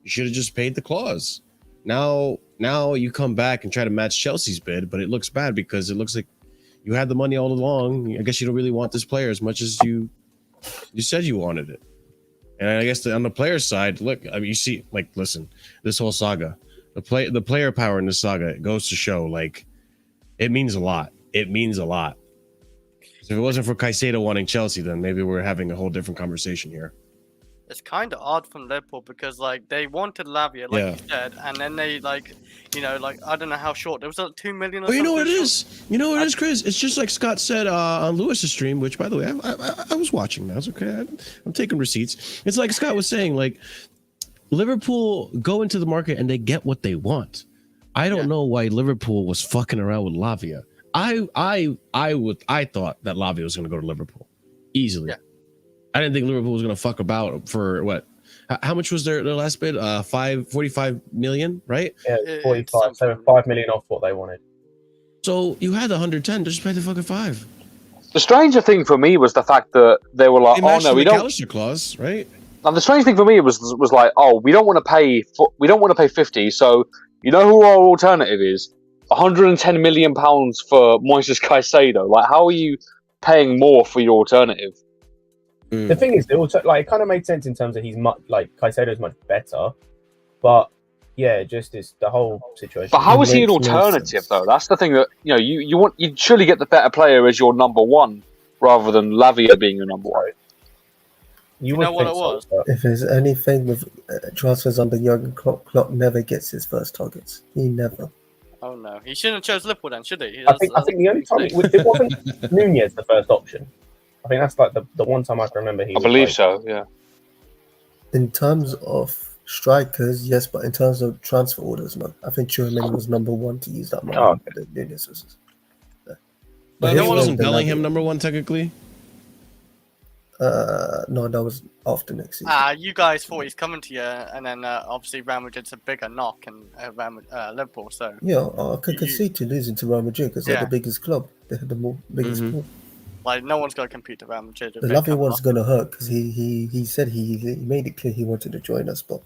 You should have just paid the clause. Now you come back and try to match Chelsea's bid, but it looks bad because it looks like you had the money all along. I guess you don't really want this player as much as you You said you wanted it. And I guess on the player side, look, I mean, you see, like, listen, this whole saga, the player power in this saga goes to show, like, it means a lot. It means a lot. If it wasn't for Caicedo wanting Chelsea, then maybe we're having a whole different conversation here. It's kind of odd from Liverpool because like they wanted Lavia, like you said, and then they like, you know, like I don't know how short. There was like 2 million. Or you know what it short. is? You know what it is, Chris? It's just like Scott said on Lewis's stream, which by the way, I was watching. That's okay. I'm taking receipts. It's like Scott was saying, like Liverpool go into the market and they get what they want. I don't know why Liverpool was fucking around with Lavia. I thought that Lavia was going to go to Liverpool easily. Yeah. I didn't think Liverpool was going to fuck about for what? How much was their last bid? 45 million, right? Yeah, 45. So 5 million off what they wanted. So you had 110. Just pay the fucking 5. The stranger thing for me was the fact that they were like, "Oh no, we don't." Gallagher clause, right? And the strange thing for me was like, "Oh, we don't want to pay. We don't want to pay 50. So you know who our alternative is? 110 million pounds for Moises Caicedo. Like, how are you paying more for your alternative?" The thing is, it kind of made sense in terms of he's much like Caicedo's much better, but yeah, just is the whole situation. But how is he an alternative though? That's the thing that you'd surely get the better player as your number one rather than Lavia being your number one. You know what it was? If there's anything with transfers under Jurgen Klopp never gets his first targets. He never. Oh no, he shouldn't have chose Liverpool then, should he? I think the only time it wasn't Nunez the first option. I think that's like the one time I can remember he. I believe so. Yeah. In terms of strikers, yes, but in terms of transfer orders, no. I think Chilwell was number one to use that money. Oh, But wasn't Bellingham number one technically? No, that was after next season. You guys thought he's coming to you, and then obviously Real Madrid's a bigger knock, and Liverpool. So yeah, I could concede to losing to Real Madrid because they're the biggest club. They had the biggest club. Like no one's going to compete with Real Madrid. The Lavia one's going to hurt because he said he made it clear he wanted to join us, but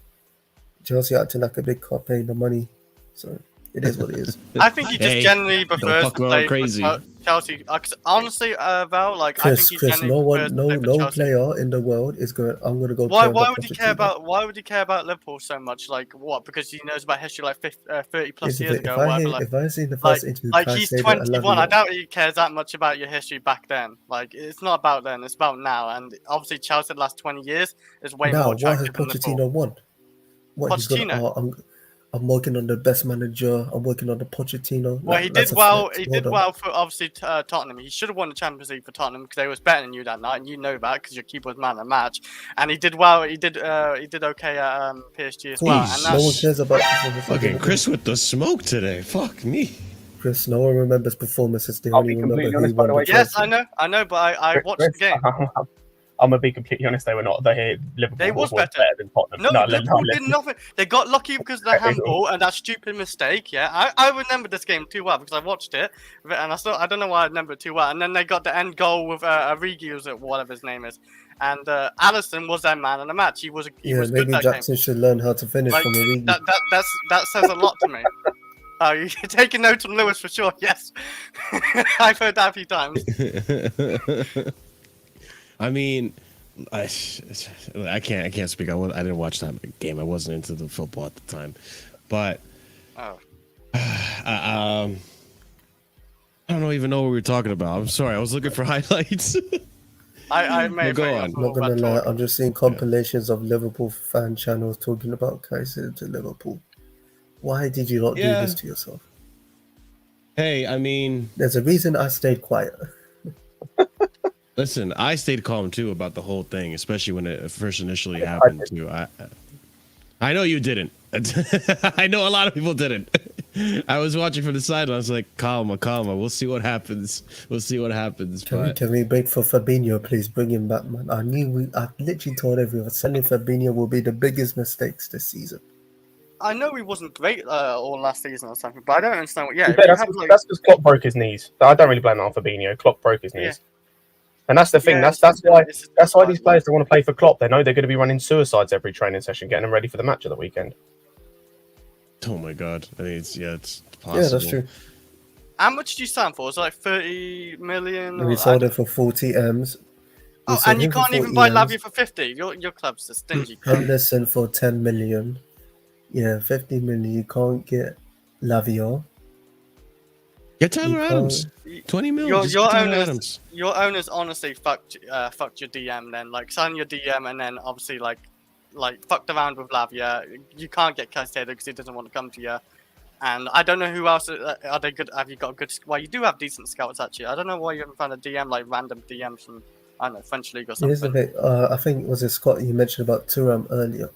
Chelsea acting like a big car paying the money, so it is what it is. I think he just generally prefers to play crazy. Chelsea. Honestly, Val, like Chris, I think he's no player in the world is going. I'm going to go. Why would he care about? Why would he care about Liverpool so much? Like what? Because he knows about history like 30 plus years ago. If I see the first interview, like he's 21. I doubt he cares that much about your history back then. Like it's not about then. It's about now. And obviously Chelsea the last 20 years is way more attractive than Liverpool. Pochettino won? Pochettino. I'm working on the best manager. I'm working on the Pochettino. Well, he did well. He did well for obviously Tottenham. He should have won the Champions League for Tottenham because they was better than you that night, and you know that because your keeper was man of the match. And he did well. He did okay at PSG as well. And no one cares about. Fucking Chris with the smoke today. Fuck me. Chris, no one remembers performances. They only remember who won the Yes, I know, but I watched the game. I'm gonna be completely honest. They were not. Liverpool was better than Tottenham. No, Liverpool did nothing. They got lucky because of the handball and that stupid mistake. Yeah, I remember this game too well because I watched it, and I don't know why I remember it too well. And then they got the end goal with Origi, or whatever his name is, and Alisson was their man in the match. He was maybe good that Jackson game. should learn how to finish from Origi. That says a lot to me. You're taking notes on Lewis for sure. Yes, I've heard that a few times. I mean, I can't speak. I didn't watch that game. I wasn't into the football at the time, but I don't even know what we were talking about. I'm sorry. I was looking for highlights. I may go on. I'm not gonna lie. I'm just seeing compilations of Liverpool fan channels talking about Caicedo to Liverpool. Why did you not do this to yourself? Hey, I mean, there's a reason I stayed quiet. Listen, I stayed calm too about the whole thing, especially when it first initially happened too. I know you didn't. I know a lot of people didn't. I was watching from the side and I was like, calma. We'll see what happens. Can we wait for Fabinho, please? Bring him back, man. I literally told everyone selling Fabinho will be the biggest mistakes this season. I know he wasn't great all last season or something, but I don't understand what. That's because Klopp broke his knees. I don't really blame that on Fabinho. Klopp broke his knees. And that's the thing. That's why these players don't want to play for Klopp. They know they're going to be running suicides every training session, getting them ready for the match of the weekend. Oh my god! I mean, it's possible. Yeah, that's true. How much did you sign for? Was it like 30 million? We sold it for 40 M's. Oh, sold and you him for can't even 40 buy M's. Lavia for 50. Your club's a stingy club. Henderson for 10 million. Yeah, 50 million. You can't get Lavia. Get Tyler You Adams. 20 mil. Your Just get Tyler owners, Adams. your owners honestly fucked your DM then. Like sign your DM and then obviously like fucked around with Lavia. You can't get Caicedo because he doesn't want to come to you. And I don't know who else are they good. Have you got a good? Well, you do have decent scouts actually. I don't know why you haven't found a DM like random DMs from I don't know French league or Here's the something. thing. I think it was it Scott you mentioned about Thuram earlier.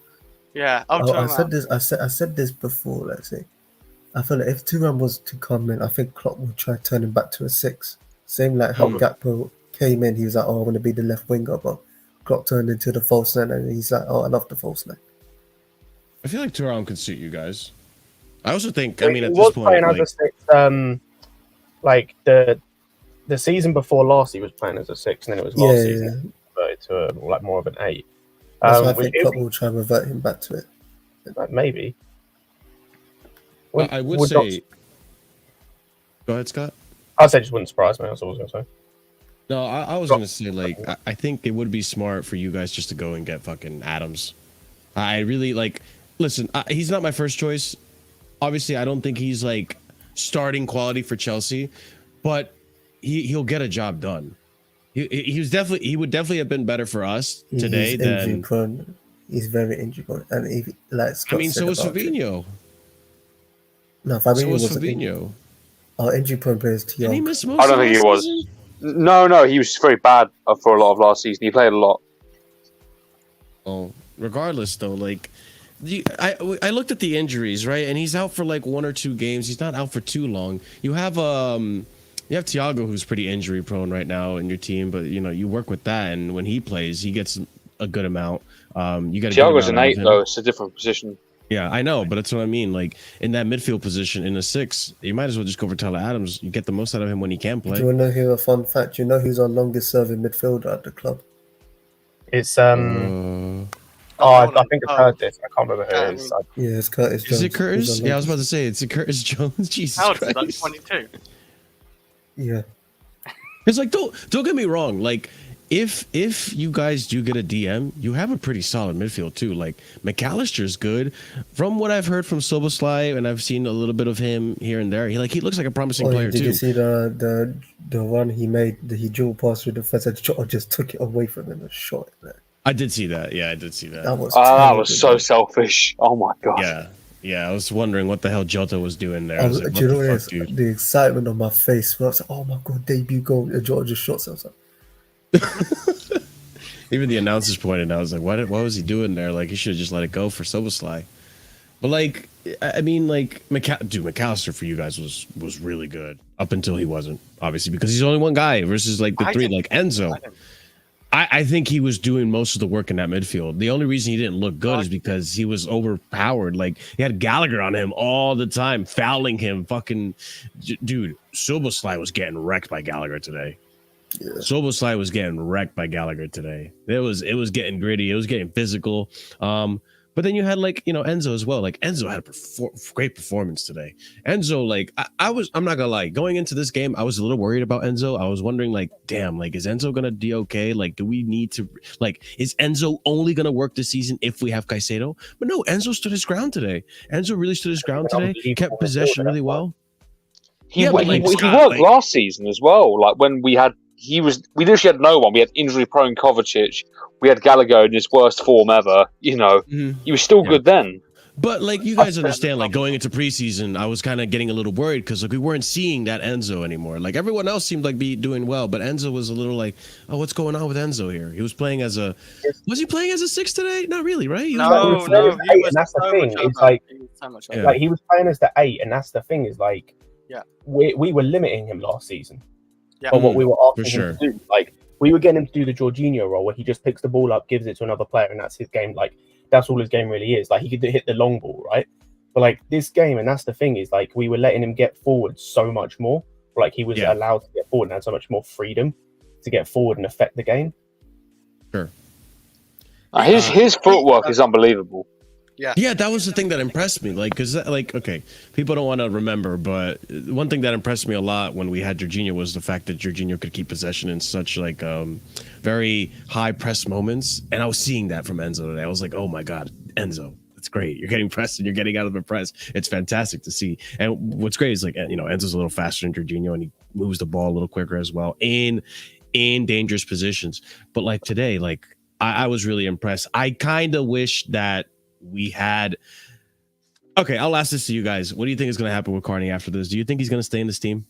Yeah. I said this. I said this before. Let's say, I feel like if Thuram was to come in, I think Klopp would try to turn him back to a 6. Same like how Gakpo came in. He was like, "Oh, I want to be the left winger," but Klopp turned into the false 9, and he's like, "Oh, I love the false 9." I feel like Thuram could suit you guys. I also think, I mean, at he this was point, playing like, as a 6. Like the season before last, he was playing as a 6, and then it was last season converted to like more of an 8. That's why I think Klopp will try and revert him back to it. Maybe. I would say. Go ahead, Scott. I'd say it just wouldn't surprise me. That's all I was going to say. No, I was going to say, like, I think it would be smart for you guys just to go and get fucking Adams. I really, like, listen, he's not my first choice. Obviously, I don't think he's, like, starting quality for Chelsea, but he'll get a job done. He would definitely have been better for us today He's than. injury prone. He's very injury prone, and if, like Scott I mean, so was Fabinho. No, Fabinho So was wasn't Fabinho. Our injury prone players too Did he young. miss most I don't of think he last was. season? No, he was very bad for a lot of last season. He played a lot. Oh, regardless though, like I looked at the injuries, right? And he's out for like 1 or 2 games. He's not out for too long. You have Thiago, who's pretty injury prone right now in your team, but you know, you work with that, and when he plays, he gets a good amount. You got Thiago's an 8 though. It's a different position. Yeah, I know, but that's what I mean. Like in that midfield position in a 6, you might as well just go for Tyler Adams. You get the most out of him when he can play. Do you want to hear a fun fact? Do you know who's our longest serving midfielder at the club? It's Uh, I think it's Curtis. I can't remember who it is. Yeah, it's Curtis Jones. is it Curtis? He's our Yeah, I was about longest. to say it's Curtis Jones. Jesus How old is Christ. he? Like 22. Yeah. It's like don't get me wrong. Like if you guys do get a DM, you have a pretty solid midfield too. Like McAllister's good. From what I've heard from Soboslai, and I've seen a little bit of him here and there, he looks like a promising player did too. you see the one he made? He dual passed through the defense and just took it away from him and shot it there. I did see that. Yeah, I did see that. That was That terrible. was so selfish. Oh my god. Yeah. I was wondering what the hell Jota was doing there. I was like, do you know what what the it fuck, is? dude? The excitement on my face. When I was like, "Oh my god, debut goal!" And Jota just shot himself. Even the announcers pointed out, I was like, what was he doing there? Like, he should have just let it go for Soboslai. But, like, I mean, like, McAllister for you guys was really good. Up until he wasn't, obviously, because he's only one guy versus, like, the 3, like Enzo. I think he was doing most of the work in that midfield. The only reason he didn't look good is because he was overpowered. Like, he had Gallagher on him all the time, fouling him. Fucking, dude, Soboslai was getting wrecked by Gallagher today. Yeah. Soboslai was getting wrecked by Gallagher today. It was getting gritty. It was getting physical. But then you had like, you know, Enzo as well. Like Enzo had a great performance today. Enzo, like I'm not gonna lie, going into this game, I was a little worried about Enzo. I was wondering like, damn, like is Enzo gonna be okay? Like, do we need to is Enzo only gonna work this season if we have Caicedo? But no, Enzo stood his ground today. Enzo really stood his ground today. He kept possession really well. He worked last season as well. Like when we literally had no one. We had injury-prone Kovacic. We had Gallagher in his worst form ever. You know, he was still good then. But like you guys understand, like going into preseason, I was kind of getting a little worried because like we weren't seeing that Enzo anymore. Like everyone else seemed like be doing well, but Enzo was a little like, oh, what's going on with Enzo here? He was playing as a 6 today? Not really, right? He was and that's the thing. It's like he was playing as the 8, and that's the thing is like, we were limiting him last season. Yeah. But what we were asking him to do, like we were getting him to do the Jorginho role where he just picks the ball up, gives it to another player, and that's his game. Like that's all his game really is. Like he could hit the long ball, right? But like this game, and that's the thing is like we were letting him get forward so much more. Like he was allowed to get forward and had so much more freedom to get forward and affect the game. Sure. His footwork is unbelievable. Yeah, that was the thing that impressed me. Like, cause like, okay, people don't want to remember, but one thing that impressed me a lot when we had Jorginho was the fact that Jorginho could keep possession in such like very high press moments. And I was seeing that from Enzo today. I was like, oh my God, Enzo, that's great. You're getting pressed and you're getting out of the press. It's fantastic to see. And what's great is like, you know, Enzo's a little faster than Jorginho and he moves the ball a little quicker as well in dangerous positions. But like today, like I was really impressed. I kind of wish that we had. Okay, I'll ask this to you guys. What do you think is going to happen with Carney after this? Do you think he's going to stay in this team?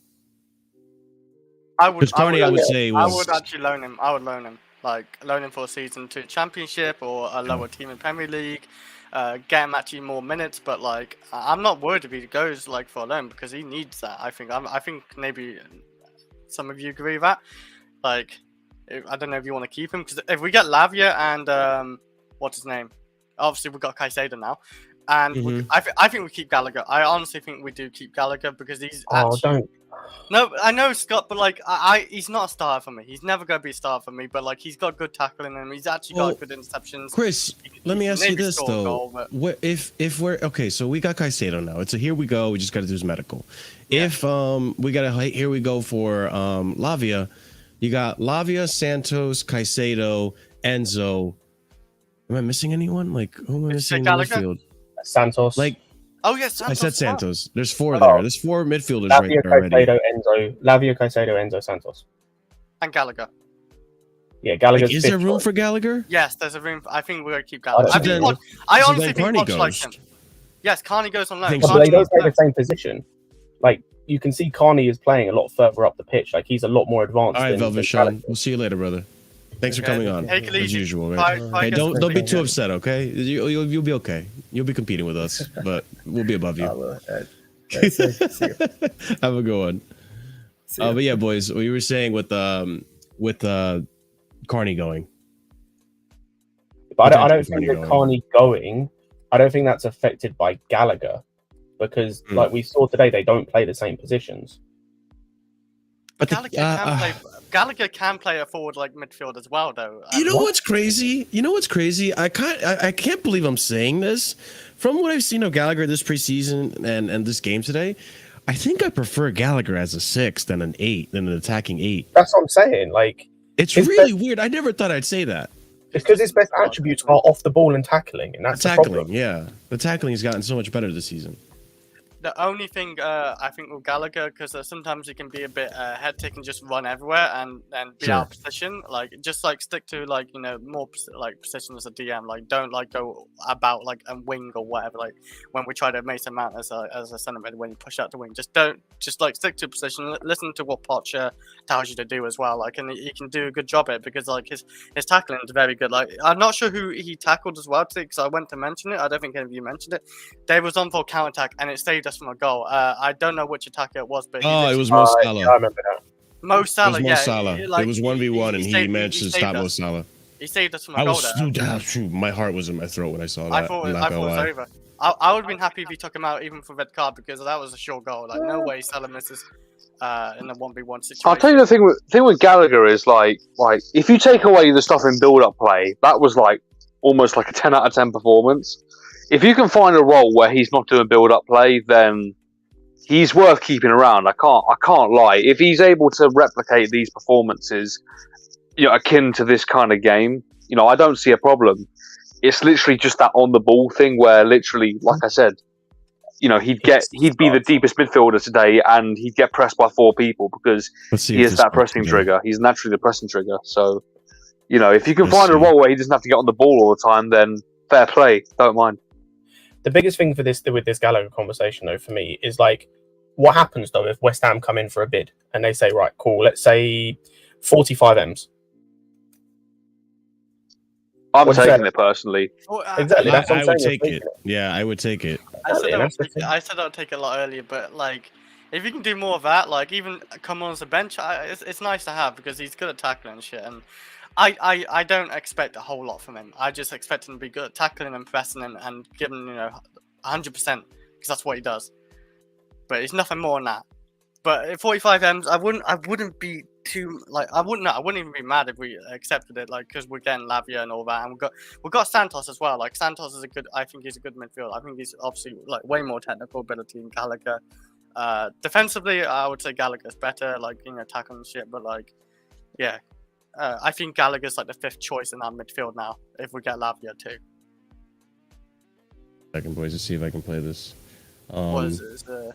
I would say I would actually loan him. I would loan him. Like loan him for a season to Championship or a lower team in Premier League. Get him actually more minutes, but like I'm not worried if he goes like for a loan because he needs that. I think maybe some of you agree with that. Like I don't know if you want to keep him because if we get Lavia and what's his name, obviously we've got Caicedo now, and I think we keep Gallagher. I honestly think we do keep Gallagher because he's actually. No, I know Scott, but like he's not a star for me. He's never gonna be a star for me. But like he's got good tackling and he's actually got good interceptions. Chris, let me ask you this though: if we're okay, so we got Caicedo now. It's a here we go. We just got to do his medical. Yeah. If we got a here we go for Lavia, you got Lavia, Santos, Caicedo, Enzo. Am I missing anyone? Like who am I missing in the midfield? Santos. Like. Oh yes, Santos. I said Santos. There's four there. There's four midfielders right there already. Lavia, Caicedo, Enzo, Santos. And Gallagher. Yeah, Gallagher. Like, is there room for Gallagher? Yes, there's a room. I think we're gonna keep Gallagher. I honestly think Poch likes him. Yes, Carney goes on loan. But they don't play the same position. Like you can see, Carney is playing a lot further up the pitch. Like he's a lot more advanced. All right, Velvet Sean. We'll see you later, brother. Thanks for coming on. Take it as easy. usual, right? Hey, don't be too upset, okay? You'll be okay. You'll be competing with us, but we'll be above you. Have a good one. But yeah, boys, we were saying with Carney going. But I don't think that Carney going. I don't think that's affected by Gallagher because, like we saw today, they don't play the same positions. But Gallagher can play a forward like midfield as well, though. You know what's crazy? I can't believe I'm saying this. From what I've seen of Gallagher this preseason and this game today, I think I prefer Gallagher as a 6 than an 8, than an attacking 8. That's what I'm saying. Like it's really weird. I never thought I'd say that. It's because his best attributes are off the ball and tackling, and that's tackling. The problem. Yeah, the tackling has gotten so much better this season. The only thing I think with Gallagher, because sometimes he can be a bit hectic and just run everywhere and be out of position. Like just like stick to like more like position as a DM. Like don't like go about like a wing or whatever. Like when we try to make him out as a centre mid when you push out the wing, just like stick to position. Listen to what Poch tells you to do as well. Like and he can do a good job at it because like his tackling is very good. Like I'm not sure who he tackled as well today because I went to mention it. I don't think any of you mentioned it. Dave was on for counter attack and it saved us from a goal. I don't know which attacker it was, but it was Mo Salah. Yeah, I remember that. Mo Salah, it was Mo Salah. It was 1v1, and he managed to stop Mo Salah. He saved us from a goal there. My heart was in my throat when I saw that. I thought it was over. I would have been happy if he took him out even for red card because that was a sure goal. Like no way Salah misses in the 1v1 situation. I'll tell you the thing with Gallagher is like if you take away the stuff in build-up play, that was like almost like a 10 out of 10 performance. If you can find a role where he's not doing build-up play, then he's worth keeping around. I can't lie. If he's able to replicate these performances, akin to this kind of game, I don't see a problem. It's literally just that on the ball thing where literally, like I said, he'd be the deepest midfielder today and he'd get pressed by 4 people because he is that pressing trigger. He's naturally the pressing trigger. So, if you can find a role where he doesn't have to get on the ball all the time, then fair play. Don't mind. The biggest thing with this Gallagher conversation, though, for me, is like, what happens though if West Ham come in for a bid and they say, right, cool, let's say 45 M's. I'm taking it personally. Exactly, that's what I'm saying. I would take it. Yeah, I would take it. I said I would take it a lot earlier, but like, if you can do more of that, like even come on as a bench, it's nice to have because he's good at tackling and shit. And I don't expect a whole lot from him. I just expect him to be good at tackling and pressing and giving 100% because that's what he does. But it's nothing more than that. But at 45 M's, I wouldn't be too like I wouldn't even be mad if we accepted it, like because we're getting Lavia and all that, and we've got Santos as well. Like Santos is I think he's a good midfielder. I think he's obviously like way more technical ability than Gallagher. Defensively, I would say Gallagher's better, like tackling and shit. But like, yeah, I think Gallagher's like the 5th choice in our midfield now. If we get Lavia too. Second, boys, let's see if I can play this. What is it?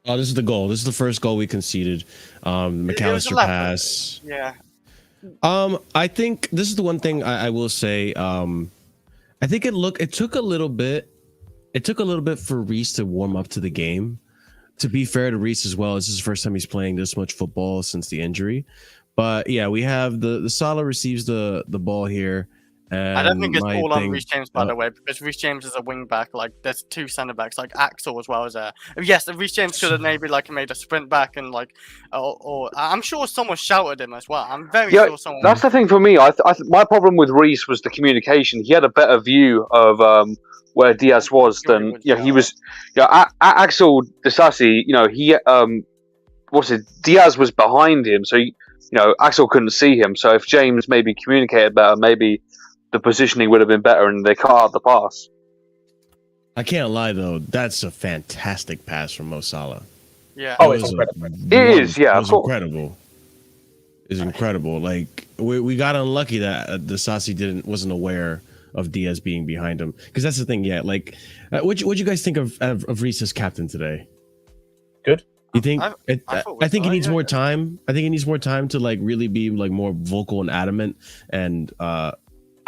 Oh, this is the goal. This is the first goal we conceded. McAllister pass. Yeah. I think this is the one thing I will say. I think it took a little bit for Reece to warm up to the game. To be fair to Reece as well, this is the first time he's playing this much football since the injury. But yeah, we have the Salah receives the ball here. And I don't think it's all on Reece James, by the way, because Reece James is a wing back. Like, there's 2 centre backs, like AXEL as well as there. Yes, Reece James could have maybe like made a sprint back and like, or I'm sure someone shouted him as well. I'm very sure someone. That's the thing for me. My problem with Reece was the communication. He had a better view of where Diaz was than he was. AXEL DISASI, Diaz was behind him, so AXEL couldn't see him. So if James maybe communicated better, maybe the positioning would have been better, and they cut out the pass. I can't lie though, that's a fantastic pass from Mo Salah. Yeah. Oh, it's incredible. It is, yeah. It was incredible. It's incredible. Like we got unlucky that DISASI wasn't aware of Diaz being behind him, because that's the thing. Yeah, like what'd you guys think of Reece as captain today? Good. You think? I think he needs more time. I think he needs more time to like really be like more vocal and adamant. And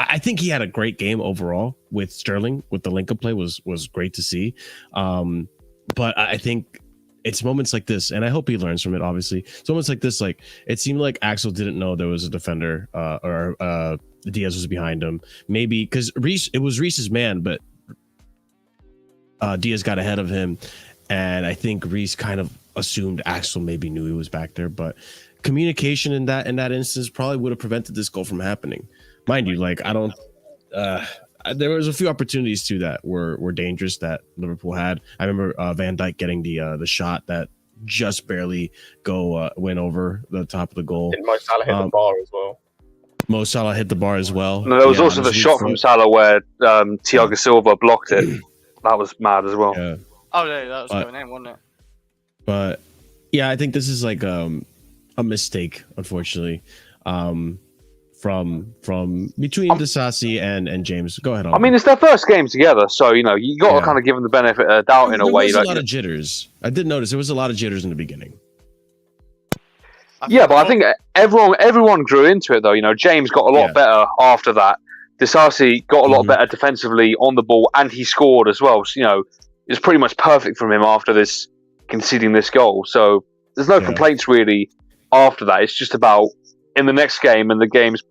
I think he had a great game overall with Sterling. With the link up play was great to see. But I think it's moments like this, and I hope he learns from it. Obviously, it's moments like this. Like it seemed like AXEL didn't know there was a defender or Diaz was behind him. Maybe because it was Reece's man, but Diaz got ahead of him, and I think Reece kind of assumed AXEL maybe knew he was back there. But communication in that instance probably would have prevented this goal from happening. Mind you, like I don't. There was a few opportunities too that were dangerous that Liverpool had. I remember Van Dijk getting the shot that just barely went over the top of the goal. Didn't Mo Salah hit the bar as well? Mo Salah hit the bar as well. No, there was also the shot from Salah where Thiago Silva blocked it. That was mad as well. Yeah. Oh, yeah, that was going in, wasn't it? But yeah, I think this is like a mistake, unfortunately. From between DISASI and James. Go ahead. I mean, it's their first game together, so you got to kind of give them the benefit of the doubt in a way. There was a lot of jitters. I did notice there was a lot of jitters in the beginning. Yeah, but I think everyone grew into it though. James got a lot better after that. DISASI got a lot better defensively on the ball, and he scored as well. So, it's pretty much perfect from him after conceding this goal. So there's no complaints really after that. It's just about in the next game and the games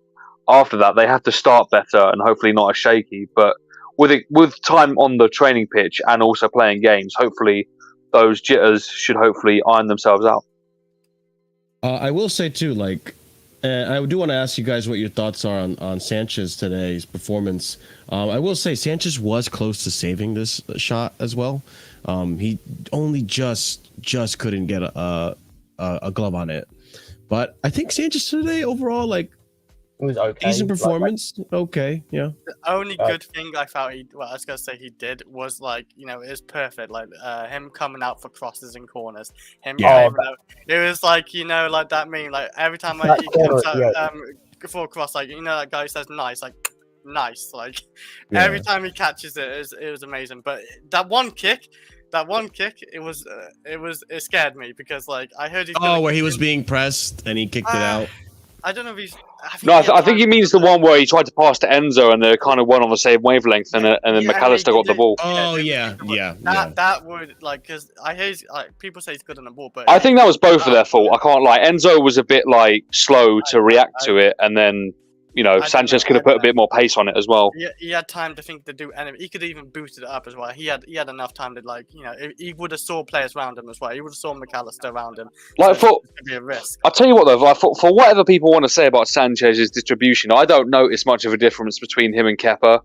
after that, they have to start better and hopefully not as shaky. But with time on the training pitch and also playing games, hopefully those jitters should hopefully iron themselves out. I will say too, like, I do want to ask you guys what your thoughts are on Sanchez today's performance. I will say Sanchez was close to saving this shot as well. He only just couldn't get a glove on it. But I think Sanchez today overall, like, it was okay. Decent performance. Okay, yeah. The only good thing I felt I was gonna say he did was like, it was perfect. Like him coming out for crosses and corners. It was like, like that meme. Like every time he comes out for a cross, like that guy who says nice, like nice. Like every time he catches it, it was amazing. But that one kick, it scared me because like I heard where he was being pressed and he kicked it out. I don't know if he's. I think he means the one where he tried to pass to Enzo and they kind of went on the same wavelength, and then McAllister got the ball. Oh yeah. That would because I hear people say he's good on the ball, but I think that was both of their fault. I can't lie. Enzo was a bit like slow to react to it, and then Sanchez could have put a bit more pace on it as well. He had time to think to do anything. He could even boosted it up as well. He had enough time to he would have saw players around him as well. He would have saw McAllister around him. Like so it could be a risk. I'll tell you what though, like, for whatever people want to say about Sanchez's distribution, I don't notice much of a difference between him and Kepa.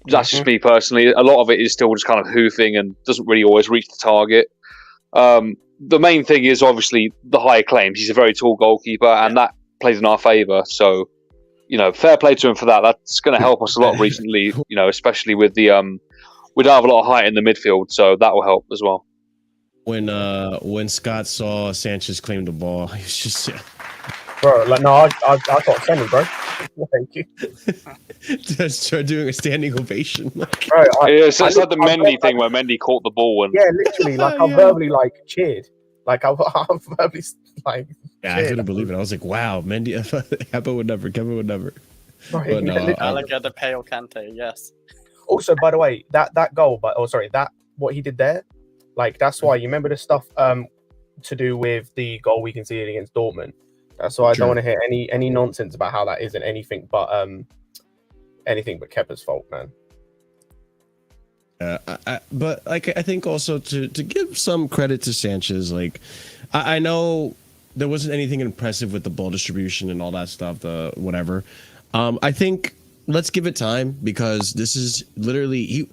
That's just me personally. A lot of it is still just kind of hoofing and doesn't really always reach the target. The main thing is obviously the higher claims. He's a very tall goalkeeper, and that plays in our favour. So. Fair play to him for that. That's going to help us a lot recently, especially with we don't have a lot of height in the midfield, so that will help as well. When Scott saw Sanchez claim the ball, he was just bro. Like, no, I got semi, bro. Thank you, Just start doing a standing ovation. bro. It's like the Mendy thing where Mendy caught the ball and Yeah, literally, like I Yeah. verbally like cheered, like I verbally like. Yeah, I cheered. couldn't believe it. I was like, wow, Mendy, Kevin would never. Bro, But no, literally. Gallagher, the pale Kante, yes. Also, by the way, that goal, that what he did there, like that's why you remember the stuff to do with the goal we conceded against Dortmund. That's why I Sure. don't want to hear any nonsense about how that isn't anything but Kepa's fault, man. But like I think also to give some credit to Sanchez, like I know there wasn't anything impressive with the ball distribution and all that stuff, the whatever. I think let's give it time because this is literally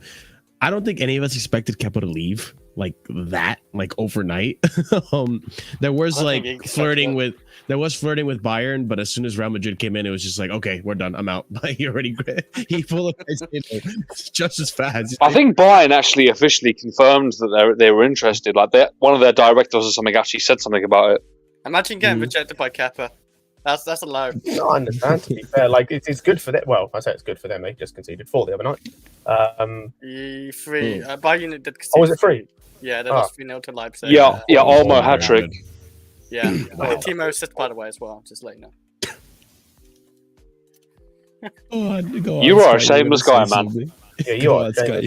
I don't think any of us expected Kepa to leave like that, like overnight. There was like flirting with Bayern, but as soon as Real Madrid came in, it was just like, okay, we're done. I'm out. He pulled up just as fast. I think Bayern actually officially confirmed that they were interested. Like one of their directors or something actually said something about it. Imagine getting rejected by Kepa. That's a low. No, I understand. To be fair, like it's good for them. Well, I say it's good for them. They just conceded 4 the other night. Bayern did concede. Oh, was it 3? Yeah, they lost 3-0 to Leipzig. Yeah, Olmo hat trick. Yeah, Timo assist by the way as well. Just let you know. Go on, You are a Scott, shameless were gonna guy, say man. something. Yeah, you Go are. on, Scott,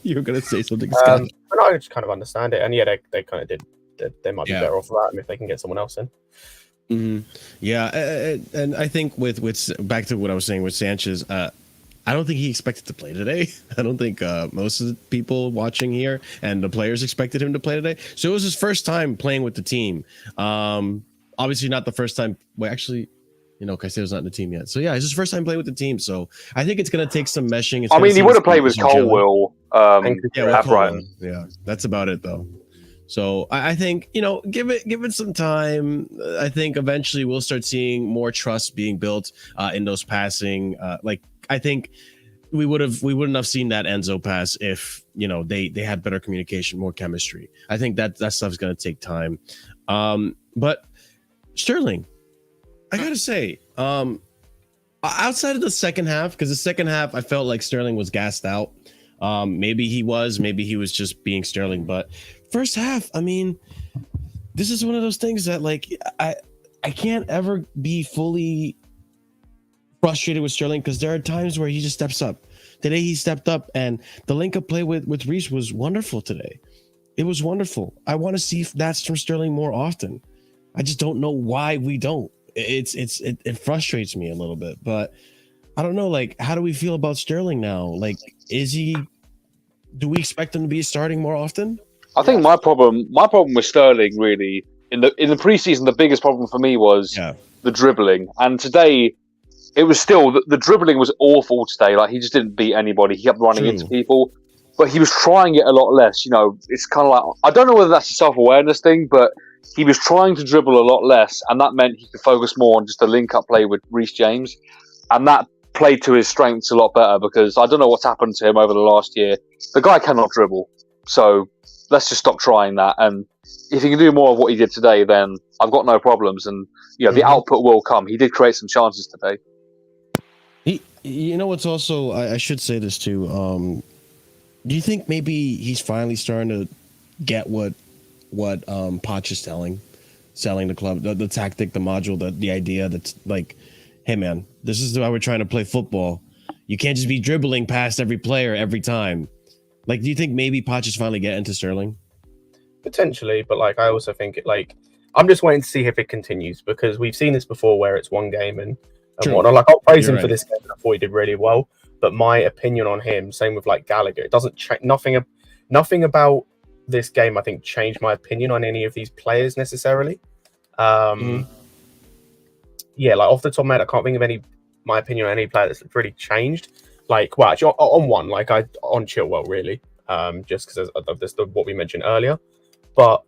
you were gonna say something, But Scott. I just kind of understand it, and yeah, they kind of did. They might be better off that if they can get someone else in. Yeah, and I think with back to what I was saying with Sanchez, I don't think he expected to play today. I don't think most of the people watching here and the players expected him to play today. So it was his first time playing with the team. Obviously not the first time. Well, actually, Caicedo's not in the team yet. So yeah, it's his first time playing with the team. So I think it's going to take some meshing. I mean, he would have played with Colwell at Brighton. Yeah, that's about it though. So I think, give it some time. I think eventually we'll start seeing more trust being built in those passing. I think we wouldn't have seen that Enzo pass if they had better communication, more chemistry. I think that stuff's gonna take time. But Sterling, I gotta say, outside of the second half, because the second half I felt like Sterling was gassed out. Maybe he was just being Sterling, but first half, I mean, this is one of those things that like I can't ever be fully frustrated with Sterling because there are times where he just steps up. Today he stepped up, and the link-up play with Reece was wonderful today. It was wonderful. I want to see that's from Sterling more often. I just don't know why we don't. It frustrates me a little bit, but I don't know. Like, how do we feel about Sterling now? Like, do we expect him to be starting more often? I think my problem with Sterling really in the preseason, the biggest problem for me was the dribbling, and today it was still the dribbling was awful today. Like he just didn't beat anybody. He kept running into people, but he was trying it a lot less. It's kind of like I don't know whether that's a self-awareness thing, but he was trying to dribble a lot less, and that meant he could focus more on just a link-up play with Reece James, and that played to his strengths a lot better because I don't know what's happened to him over the last year. The guy cannot dribble, so let's just stop trying that. And if he can do more of what he did today, then I've got no problems. And the output will come. He did create some chances today. What's also I should say this too. Do you think maybe he's finally starting to get what Poch is selling the club, the tactic, the module, the idea that's like, hey man, this is how we're trying to play football. You can't just be dribbling past every player every time. Like, do you think maybe Poch is finally getting to Sterling? Potentially, but I also think I'm just waiting to see if it continues because we've seen this before where it's one game and whatnot. I'll praise him for this game. I thought he did really well, but my opinion on him, same with Gallagher, it doesn't change. Nothing about this game I think changed my opinion on any of these players necessarily. Yeah, off the top of my head, I can't think of my opinion on any player that's really changed. Actually, on one, on Chilwell, really, just because of this, what we mentioned earlier. But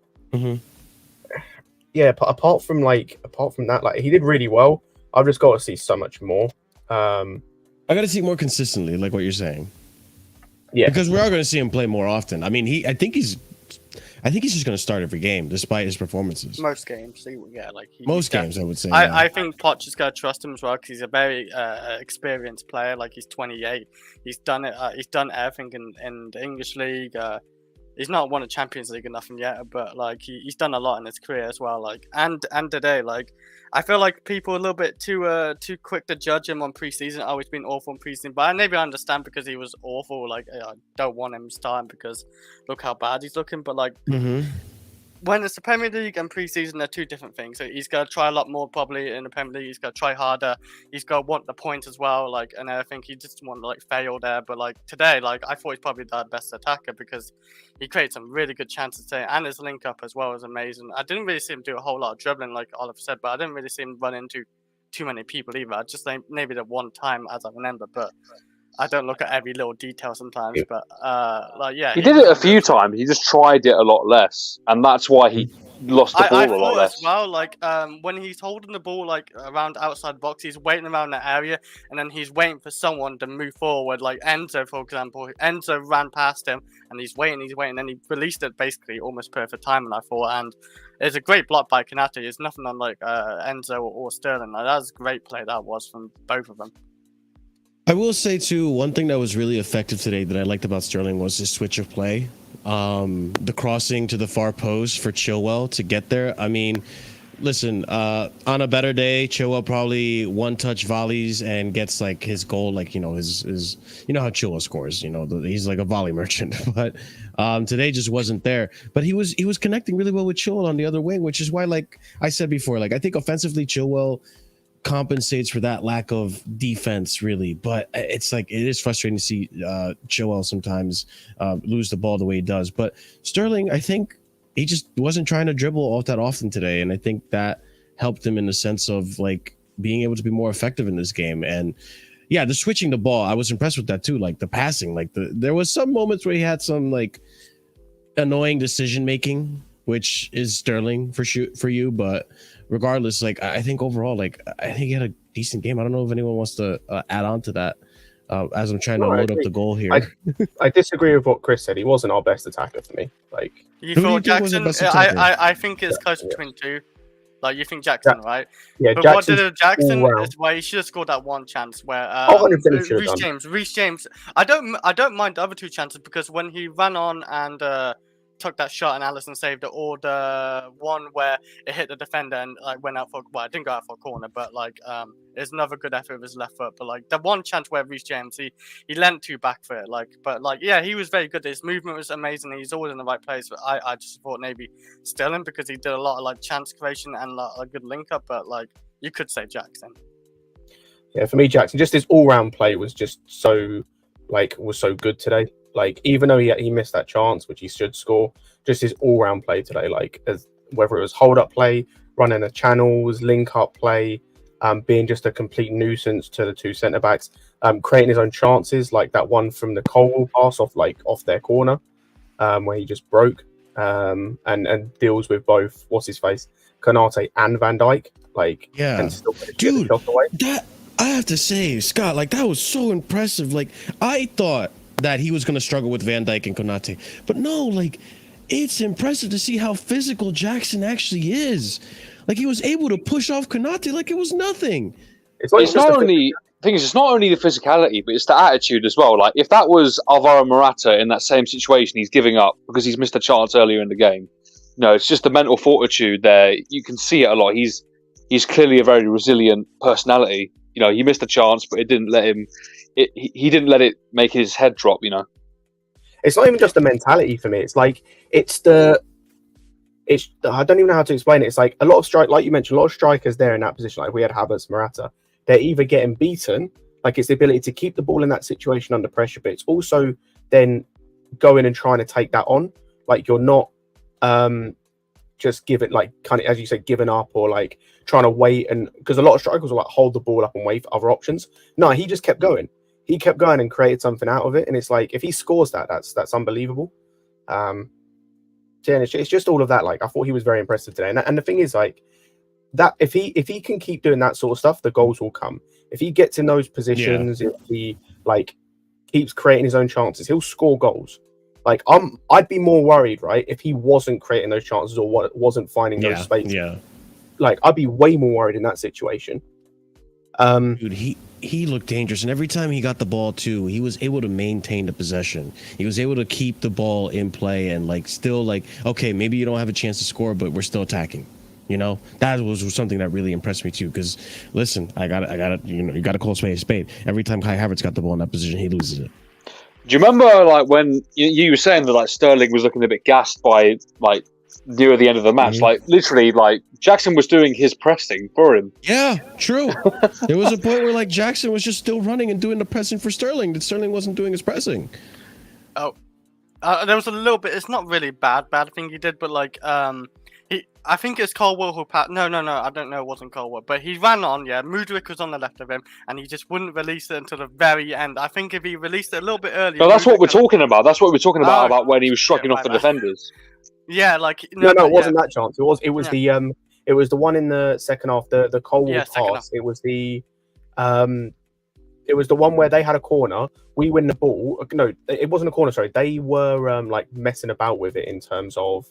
yeah, apart from that, he did really well. I've just got to see so much more. I got to see more consistently, like what you're saying. Yeah, because we are going to see him play more often. I mean, I think I think he's just going to start every game, despite his performances. Most games, like Most games, I would say. I think Poch is going to trust him as well because he's a very experienced player. Like he's 28, he's done it. He's done everything in the English league. He's not won a Champions League or nothing yet, but like he's done a lot in his career as well. Like and today, like I feel like people are a little bit too quick to judge him on preseason. Oh, he's been awful in preseason, but maybe I understand because he was awful. Like I don't want him starting because look how bad he's looking. But like when it's the Premier League and preseason, they're two different things. So he's gonna try a lot more probably in the Premier League. He's gonna try harder. He's gonna want the points as well. Like, and I think he just want to like fail there. But like today, like I thought he's probably the best attacker because he created some really good chances today, and his link up as well was amazing. I didn't really see him do a whole lot of dribbling, like Oliver said, but I didn't really see him run into too many people either. I just think maybe the one time as I remember, but I don't look at every little detail sometimes, but like yeah, he did it a few times. He just tried it a lot less, and that's why he lost the ball a lot less. As well, like when he's holding the ball like around outside the box, he's waiting around that area, and then he's waiting for someone to move forward. Like Enzo, for example, Enzo ran past him, and he's waiting, and he released it basically almost perfect timing, I thought, and it's a great block by Konate. There's nothing on like Enzo or Sterling. Like, that was a great play that was from both of them. I will say too, one thing that was really effective today that I liked about Sterling was his switch of play. The crossing to the far post for Chilwell to get there. I mean, listen, on a better day, Chilwell probably one-touch volleys and gets like his goal, like, you know, his you know how Chilwell scores, you know, he's like a volley merchant. But today just wasn't there. But he was connecting really well with Chilwell on the other wing, which is why, like I said before, like I think offensively Chilwell compensates for that lack of defense, really. But it's like it is frustrating to see Chilwell sometimes lose the ball the way he does. But Sterling, I think he just wasn't trying to dribble all that often today, and I think that helped him in the sense of like being able to be more effective in this game. And yeah, the switching the ball, I was impressed with that too. Like the passing, like there was some moments where he had some like annoying decision making, which is Sterling for you, but regardless, like I think overall, like I think he had a decent game. I don't know if anyone wants to add on to that as I'm trying to load up the goal here. I disagree with what Chris said. He wasn't our best attacker for me. Like you thought Jackson? I think it's close between two. Like you think Jackson, right? Yeah, but Jackson's what did Jackson is why he should have scored that one chance where Reece James. I don't mind the other two chances because when he ran on and took that shot and Alisson saved it, or the one where it hit the defender and like went out for, well, it didn't go out for a corner, but like there's another good effort with his left foot. But like the one chance where Reece James he leant too back for it, like, but like yeah, he was very good. His movement was amazing. He's always in the right place. But I just thought maybe Sterling because he did a lot of like chance creation and like, a good link up. But like you could say Jackson. Yeah, for me, Jackson, just his all-round play was just so good today. Like, even though he missed that chance, which he should score, just his all-round play today, like, as whether it was hold-up play, running the channels, link-up play, being just a complete nuisance to the two centre-backs, creating his own chances, like that one from the Cole pass off their corner, where he just broke, and deals with both, Konate and Van Dijk, like, yeah, and still dude, the shot away. That I have to say, Scott, like that was so impressive. Like I thought that he was going to struggle with Van Dijk and Konate. But no, like, it's impressive to see how physical Jackson actually is. Like, he was able to push off Konate like it was nothing. It's not only the physicality, but it's the attitude as well. Like, if that was Alvaro Morata in that same situation, he's giving up because he's missed a chance earlier in the game. No, it's just the mental fortitude there. You can see it a lot. He's clearly a very resilient personality. You know, he missed a chance, but it didn't let him... He didn't let it make his head drop, you know. It's not even just the mentality for me. It's like I don't even know how to explain it. It's like a lot of like you mentioned, a lot of strikers there in that position. Like we had Havertz, Morata. They're either getting beaten, like it's the ability to keep the ball in that situation under pressure, but it's also then going and trying to take that on. Like you're not just give it like kind of as you said, giving up or like trying to wait, and because a lot of strikers will like hold the ball up and wait for other options. No, he just kept going. He kept going and created something out of it, and it's like if he scores that's unbelievable. Yeah, it's just all of that. Like I thought he was very impressive today, and the thing is like that if he can keep doing that sort of stuff, the goals will come. If he gets in those positions, if he like keeps creating his own chances, he'll score goals. Like I'd be more worried, right, if he wasn't creating those chances or wasn't finding those spaces. Yeah. Like I'd be way more worried in that situation. Dude, he looked dangerous, and every time he got the ball too, he was able to maintain the possession. He was able to keep the ball in play and like still like, okay, maybe you don't have a chance to score, but we're still attacking. You know, that was something that really impressed me too. Because listen, I got it. You know, you got to call a spade. Every time Kai Havertz got the ball in that position, he loses it. Do you remember like when you were saying that like Sterling was looking a bit gassed by like near the end of the match? Like literally, like Jackson was doing his pressing for him. Yeah, true. There was a point where like Jackson was just still running and doing the pressing for Sterling. That Sterling wasn't doing his pressing. Oh, there was a little bit. It's not really bad thing he did, but like I think it's Caldwell who passed. No, I don't know. It wasn't Caldwell, but he ran on. Yeah, Mudryk was on the left of him, and he just wouldn't release it until the very end. I think if he released it a little bit earlier. No, that's what we're talking about. That's what we're talking about when he was shrugging off the defenders. Yeah, like no, it wasn't that chance. It was the one in the second half. The Caldwell pass. It was the one where they had a corner. We win the ball. No, it wasn't a corner. Sorry, they were like messing about with it in terms of.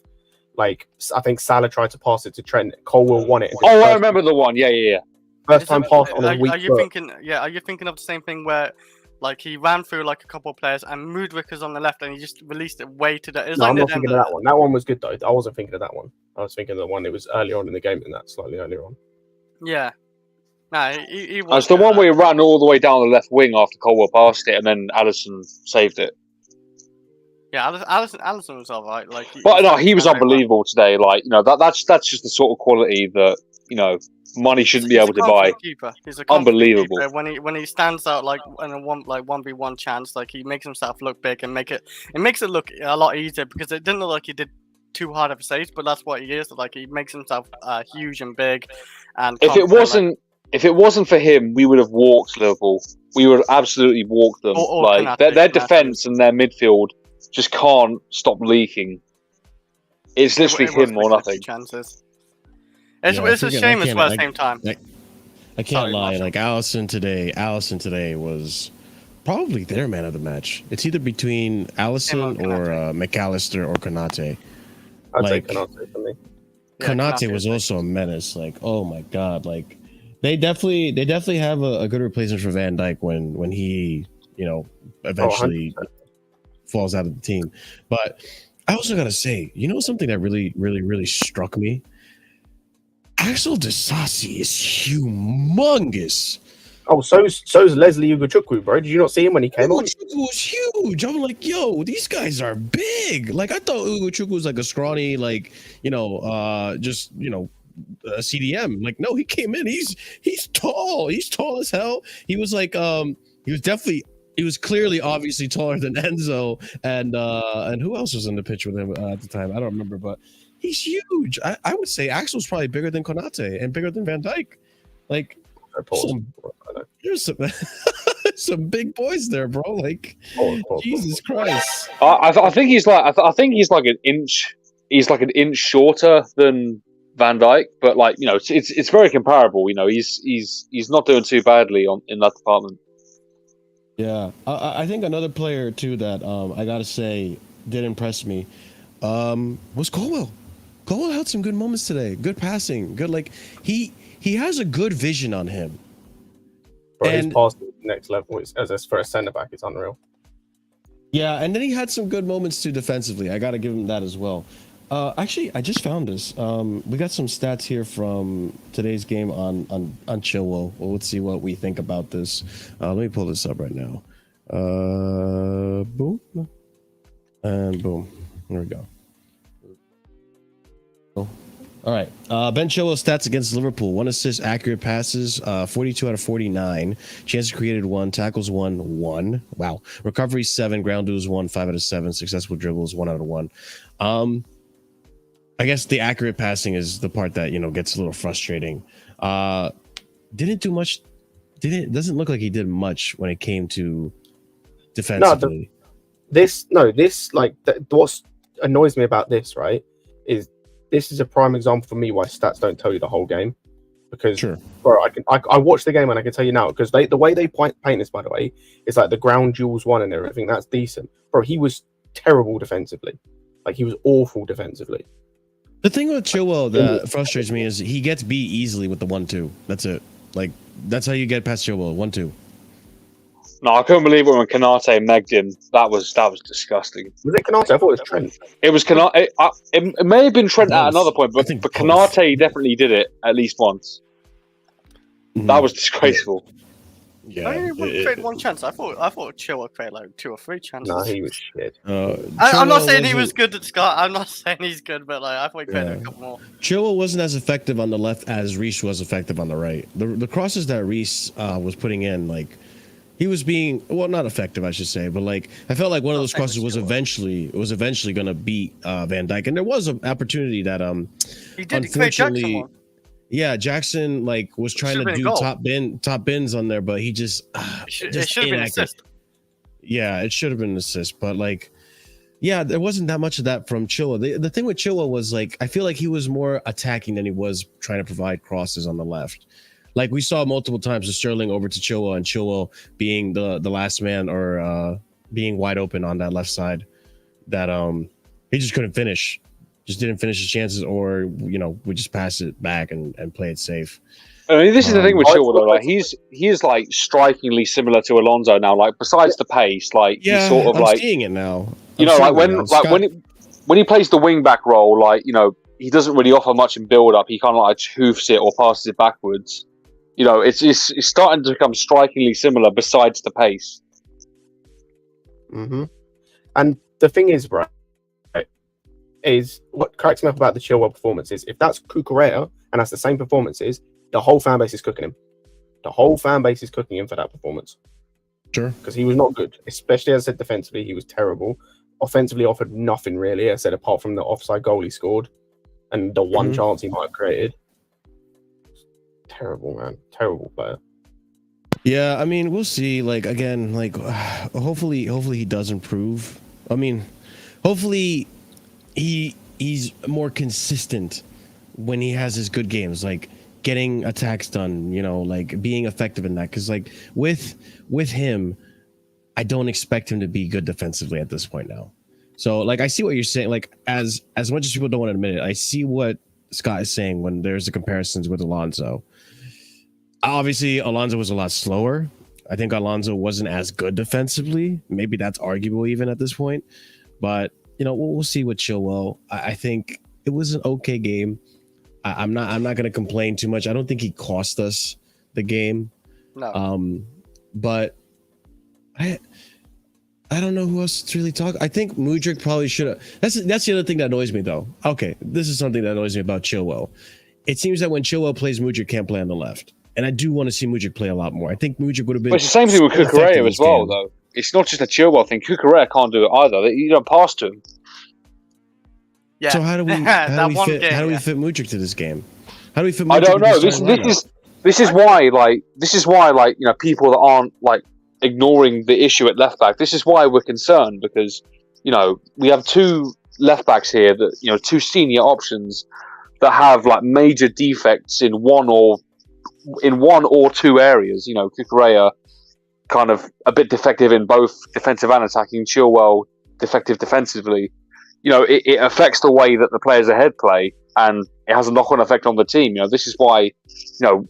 Like, I think Salah tried to pass it to Trent. Caldwell won it. I remember the one. Yeah. First time pass on a weak Are you thinking of the same thing where, like, he ran through like a couple of players and Mudryk was on the left and he just released it way to the. No, I'm not thinking of that one. That one was good though. I wasn't thinking of that one. I was thinking of the one that was earlier on in the game than that, slightly earlier on. Yeah. No, he was. It's the one where he ran all the way down the left wing after Caldwell passed it and then Alisson saved it. Yeah, Alisson was alright. Like, but no, he was unbelievable today. Like, you know, that's just the sort of quality that, you know, money shouldn't be able to buy. He's unbelievable. Keeper. When he stands out like in a 1v1 chance, like he makes himself look big and makes it look a lot easier because it didn't look like he did too hard of a save, but that's what he is. Like he makes himself huge and big. And if it wasn't for him, we would have walked Liverpool. We would have absolutely walked them. Like their defense and their midfield just can't stop leaking. It's literally him or nothing. Chances. It's a shame as well at the same time. I can't lie. Like Alisson today was probably their man of the match. It's either between Alisson or McAllister or Konate. I'd say Konate for me. Konate was also a menace. Like, oh my god, like they definitely have a good replacement for Van Dijk when he, you know, eventually falls out of the team. But I also gotta say, you know, something that really struck me. AXEL DISASI is humongous. Oh, so's Leslie Ugochukwu, bro. Did you not see him when he came on? Ugochukwu was huge. I'm like, yo, these guys are big. Like, I thought Ugochukwu was like a scrawny, like, you know, just, you know, a CDM. Like, no, he came in. He's tall. He's tall as hell. He was like, he was clearly obviously taller than Enzo and who else was in the pitch with him at the time? I don't remember, but he's huge. I would say AXEL's probably bigger than Konate and bigger than Van Dijk. Like, there's some big boys there, bro. Like, Jesus Christ. I think he's like an inch. He's like an inch shorter than Van Dijk, but like, you know, it's very comparable. You know, he's not doing too badly in that department. Yeah, I think another player too that I gotta say did impress me was Caldwell. Caldwell had some good moments today. Good passing. Good, like he has a good vision on him. Bro, his pass to the next level as for a centre back, it's unreal. Yeah, and then he had some good moments too defensively. I gotta give him that as well. Actually, I just found this. We got some stats here from today's game on Chilwell. Well, let's see what we think about this. Let me pull this up right now. Boom. And boom. There we go. All right. Ben Chilwell's stats against Liverpool: 1 assist, accurate passes, 42 out of 49. Chances created 1, tackles 1. Wow. Recovery 7, ground duels 1, 5 out of 7. Successful dribbles 1 out of 1. I guess the accurate passing is the part that, you know, gets a little frustrating. Didn't do much. Doesn't look like he did much when it came to defensively. What annoys me about this, right, is this is a prime example for me why stats don't tell you the whole game. Because, bro, I watched the game and I can tell you now, because the way they paint this, by the way, is like the ground duels 1 and everything. That's decent, bro. He was terrible defensively. Like he was awful defensively. The thing with Chilwell that frustrates me is he gets beat easily with the 1-2. That's it. Like that's how you get past Chilwell, 1-2. No, I couldn't believe it when Kanate megged him. That was disgusting. Was it Kanate? I thought it was Trent. It was Kanate. It may have been Trent at another point, but both. Kanate definitely did it at least once. That was disgraceful. Yeah, I only created one chance. I thought Chilwell created like 2 or 3 chances. No, he was shit. I'm not saying he was good at Scott. I'm not saying he's good, but like I thought he created a couple more. Chilwell wasn't as effective on the left as Reece was effective on the right. The crosses that Reece was putting in, like he was being not effective, I should say, but like I felt like one of those crosses was eventually going to beat Van Dijk, and there was an opportunity that he did create Jackson one. Yeah, Jackson like was trying to do top bins on there, but he just it should have been an assist. Yeah, it should have been an assist, but like, yeah, there wasn't that much of that from Chilwell. The thing with Chilwell was like I feel like he was more attacking than he was trying to provide crosses on the left. Like we saw multiple times of Sterling over to Chilwell and Chilwell being the last man or being wide open on that left side that he just couldn't finish. Just didn't finish his chances, or we just pass it back and play it safe. I mean, this is the thing with Chilwell, though. Like he is like strikingly similar to Alonso now. Like besides the pace, like he's sort of I'm seeing it now. When he plays the wing back role, like he doesn't really offer much in build up. He kind of like hoofs it or passes it backwards. It's starting to become strikingly similar. Besides the pace. Mm-hmm. And the thing is, right. Is what cracks me up about the Chilwell performance is if that's Cucurella and that's the same performances, the whole fan base is cooking him. The whole fan base is cooking him for that performance. Sure. Because he was not good, especially as I said defensively, he was terrible. Offensively offered nothing really, I said, apart from the offside goal he scored and the one chance he might have created. Terrible, man. Terrible player. Yeah, I mean, we'll see. Like again, like hopefully he does improve. I mean, hopefully he's more consistent when he has his good games, like getting attacks done, like being effective in that. Because like with him, I don't expect him to be good defensively at this point now. So like I see what you're saying. Like as much as people don't want to admit it, I see what Scott is saying when there's the comparisons with Alonso. Obviously, Alonso was a lot slower. I think Alonso wasn't as good defensively. Maybe that's arguable even at this point, but. We'll see with Chilwell. I think it was an okay game. I'm not going to complain too much. I don't think he cost us the game. No. But I don't know who else to really talk. I think Mudryk probably should have. That's the other thing that annoys me though. Okay, this is something that annoys me about Chilwell. It seems that when Chilwell plays, Mudryk can't play on the left, and I do want to see Mudryk play a lot more. I think Mudryk would have been. But it's the same thing with Cucurella as well, though. It's not just a Chilwell thing. Cucurella can't do it either. You don't pass to him. Yeah. So how do we fit Mudryk to this game? How do we fit Mudryk? I don't know. This is why people that aren't like ignoring the issue at left back. This is why we're concerned because we have 2 left backs here that 2 senior options that have like major defects in one or 2 areas. Cucurella kind of a bit defective in both defensive and attacking. Chilwell defective defensively. It affects the way that the players ahead play, and it has a knock-on effect on the team. This is why,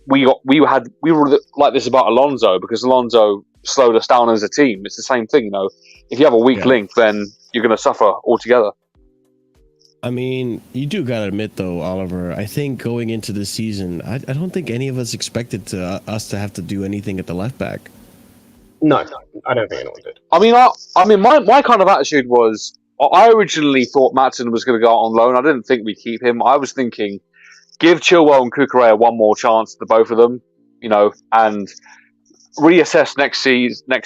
we were like this about Alonso because Alonso slowed us down as a team. It's the same thing. If you have a weak link, then you're going to suffer altogether. I mean, you do gotta admit though, Oliver. I think going into this season, I don't think any of us expected us to have to do anything at the left back. No, I don't think anyone did. I mean, my kind of attitude was I originally thought Maatsen was going to go out on loan. I didn't think we'd keep him. I was thinking, give Chilwell and Cucurella one more chance to both of them, and reassess next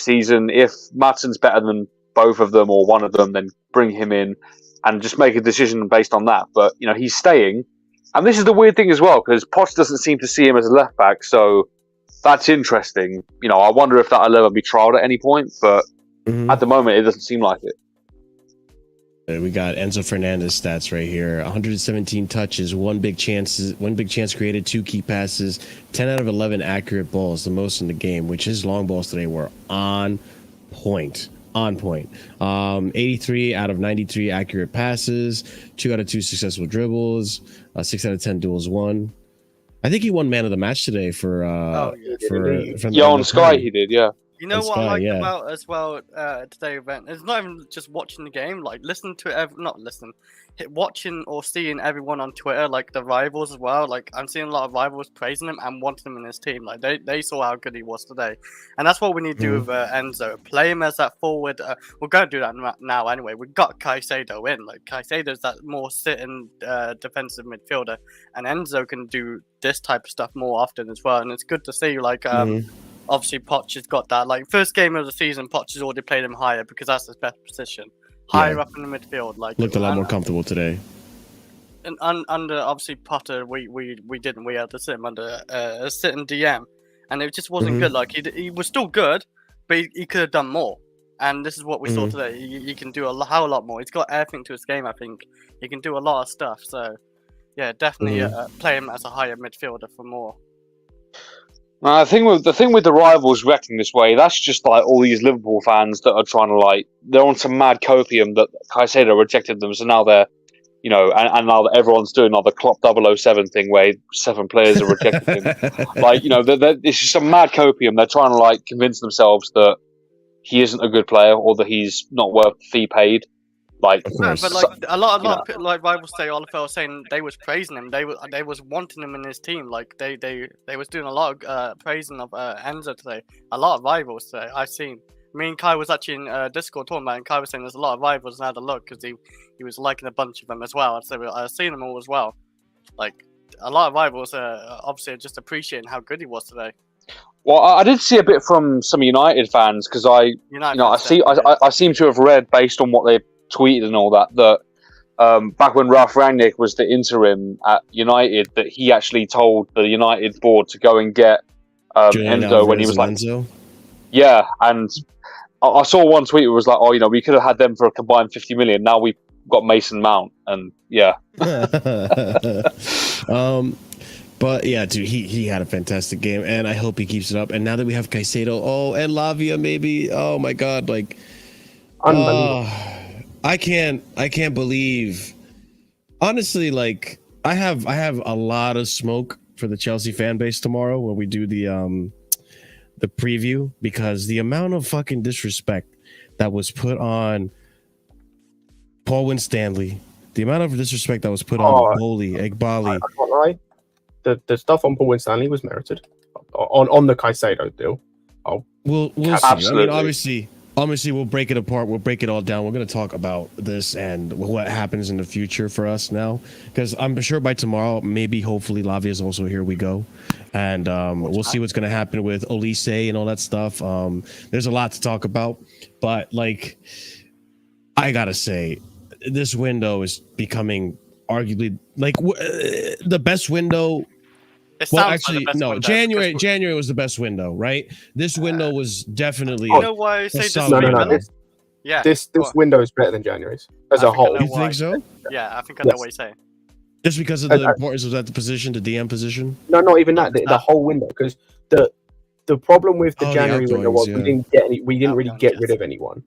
season. If Maatsen's better than both of them or one of them, then bring him in. And just make a decision based on that. But, he's staying. And this is the weird thing as well, because Poch doesn't seem to see him as a left back. So that's interesting. I wonder if that'll ever be trialed at any point. But at the moment, it doesn't seem like it. We got Enzo Fernandez stats right here. 117 touches, one big chance created, 2 key passes, 10 out of 11 accurate balls, the most in the game, which his long balls today were on point. on point. 83 out of 93 accurate passes, 2 out of 2 successful dribbles, 6 out of 10 duels won. I think he won man of the match today for on Sky he did, yeah. You know On what I Sky, liked yeah. about as well today's event? It's not even just watching the game, like listen to watching or seeing everyone on Twitter, like the rivals as well. Like I'm seeing a lot of rivals praising him and wanting him in his team. Like they saw how good he was today, and that's what we need to do with Enzo. Play him as that forward. We're going to do that now anyway. We've got Caicedo in. Like Caicedo's that more sitting defensive midfielder, and Enzo can do this type of stuff more often as well. And it's good to see like. Obviously, Poch has got that. Like first game of the season, Poch has already played him higher because that's his best position, higher up in the midfield. Like looked a lot more comfortable today. And under obviously Potter, we didn't. We had to sit him under a sitting DM, and it just wasn't good. Like he was still good, but he could have done more. And this is what we saw today. He can do a lot more. He's got everything to his game. I think he can do a lot of stuff. So yeah, definitely play him as a higher midfielder for more. The thing with the rivals reacting this way, that's just like all these Liverpool fans that are trying to like they're on some mad copium that Caicedo rejected them, so now they're and now that everyone's doing the Klopp 007 thing where 7 players are rejecting him. Like it's just some mad copium. They're trying to like convince themselves that he isn't a good player or that he's not worth the fee paid. Like, but like a lot of like rivals say, Oliver was saying they was praising him. They was wanting him in his team. Like they was doing a lot of praising of Enzo today. A lot of rivals today. I've seen. Me and Kai was actually in Discord talking about it, and Kai was saying there's a lot of rivals, and I had a look because he was liking a bunch of them as well. So I've seen them all as well. Like a lot of rivals obviously are just appreciating how good he was today. Well, I did see a bit from some United fans because I seem to have read based on what they tweeted and all that back when Ralph Rangnick was the interim at United, that he actually told the United board to go and get Enzo when he was like, Enzo? Yeah, and I saw one tweet where it was like, oh, we could have had them for a combined 50 million. Now we've got Mason Mount, and yeah. But yeah, dude, he had a fantastic game, and I hope he keeps it up. And now that we have Caicedo, and Lavia, maybe, oh my God, like, unbelievable. I can't believe, honestly, like I have a lot of smoke for the Chelsea fan base tomorrow when we do the preview, because the amount of fucking disrespect that was put on Paul Winstanley, the amount of disrespect that was put on Boli, Egbali. I can't lie. The stuff on Paul Winstanley was merited. On the Caicedo deal. We'll see. Absolutely. I mean, obviously, we'll break it apart. We'll break it all down. We're going to talk about this and what happens in the future for us now, because I'm sure by tomorrow, maybe, hopefully, Lavia is also here. We go, and we'll see what's going to happen with Olise and all that stuff. There's a lot to talk about, but like, I gotta say, this window is becoming arguably like the best window. Well, actually, no. January was the best window, right? This window was definitely. You know why I say this? No. Yeah. This window is better than January's as a whole. You think so? Yeah, I think I know what you're saying. Just because of the importance of that position, the DM position. No, not even that. The whole window, because the problem with the January window was we didn't really get rid of anyone.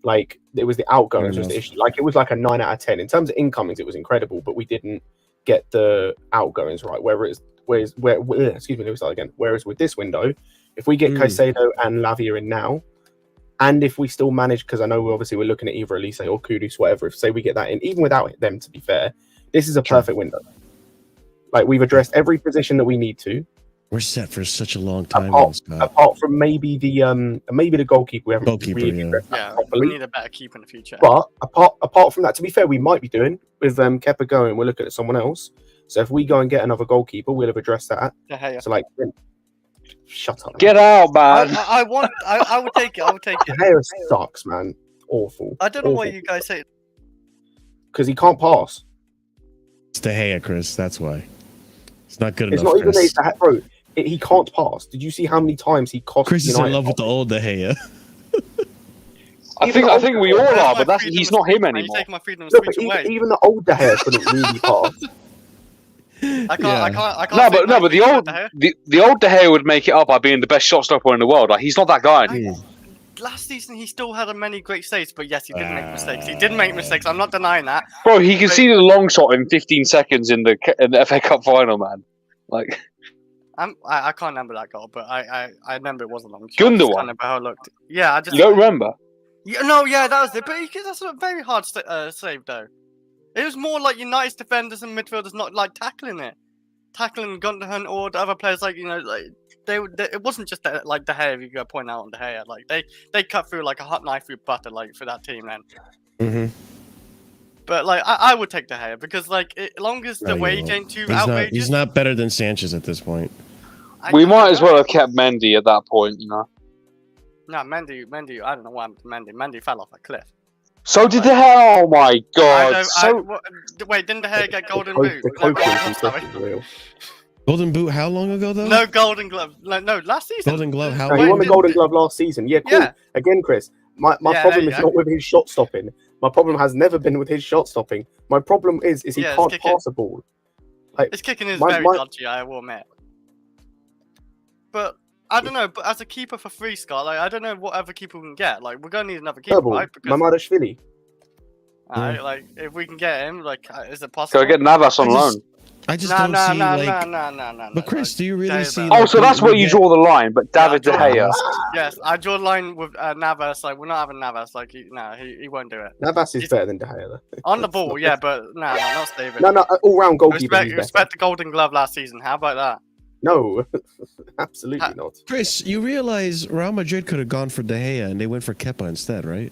Like it was the outgoings was the issue. Like it was like a 9 out of 10 in terms of incomings. It was incredible, but we didn't get the outgoings right. Whereas with this window, if we get Caicedo and Lavia in now, and if we still manage, because I know we're looking at either Elise or Kudus, whatever. If say we get that in, even without them, to be fair, this is a perfect window. Like we've addressed every position that we need to. We're set for such a long time. Apart from maybe the goalkeeper, we haven't really addressed that properly. We need a better keeper in the future. But apart from that, to be fair, we might be doing with Kepa going. We're looking at someone else. So if we go and get another goalkeeper, we'll have addressed that. So like, shut up. Get out, man. I would take it. I would take it. De Gea sucks, man. Awful. I don't know why you guys say it. Because he can't pass. It's De Gea, Chris. That's why. It's not good enough. It's not even that, bro. He can't pass. Did you see how many times he cost? Chris is in love with the old De Gea. I think we all are, but he's not him anymore. You take my freedom of No, speech away. even the old De Gea couldn't really pass. I can't. No, but the old De Gea would make it up by being the best shot stopper in the world. Like he's not that guy anymore. last season he still had many great saves, but yes, he did make mistakes. He did make mistakes. I'm not denying that. Bro, he conceded a long shot in 15 seconds in the FA Cup final, man. Like, I can't remember that goal, but I remember it was a long shot. Gundogan. I can't remember how it looked. Yeah, you don't remember? Yeah, no, yeah, that was it. But that's a very hard save, though. It was more like United's defenders and midfielders not like tackling Gundogan or the other players, like, you know, like they it wasn't just like De Gea. If you go point out on De Gea, like they cut through like a hot knife through butter, like for that team then. Mm-hmm. But like I would take De Gea because like as long as the wage ain't too outrageous, he's not better than Sanchez at this point. We might as well have kept Mendy at that point, you know. No, Mendy, I don't know what happened to Mendy. Mendy fell off a cliff. So did De Gea. Oh my god! Wait, didn't De Gea get golden boot? Golden boot? How long ago though? No golden glove. No, last season. Golden glove? How long? long? He won the golden glove last season. Yeah, cool. Yeah. Again, Chris, my problem is not with his shot stopping. My problem has never been with his shot stopping. My problem is he can't pass a ball. Like, his kicking is very dodgy, I will admit. But I don't know. But as a keeper for free, Scott, like I don't know what other keeper we can get. Like we're gonna need another keeper, right? Mamarashvili. Alright, like if we can get him, like is it possible? Go get Navas on loan. I just don't see no. But Chris, do you really see? Oh, so that's where you draw the line. But David De Gea. Yes, I draw the line with Navas. Like we're not having Navas. Like he won't do it. Navas is better than De Gea though. On the ball, yeah, but no, not David. No, all round goalkeeper. Respect the Golden Glove last season. How about that? No, absolutely not. Chris, you realize Real Madrid could have gone for De Gea and they went for Kepa instead, right?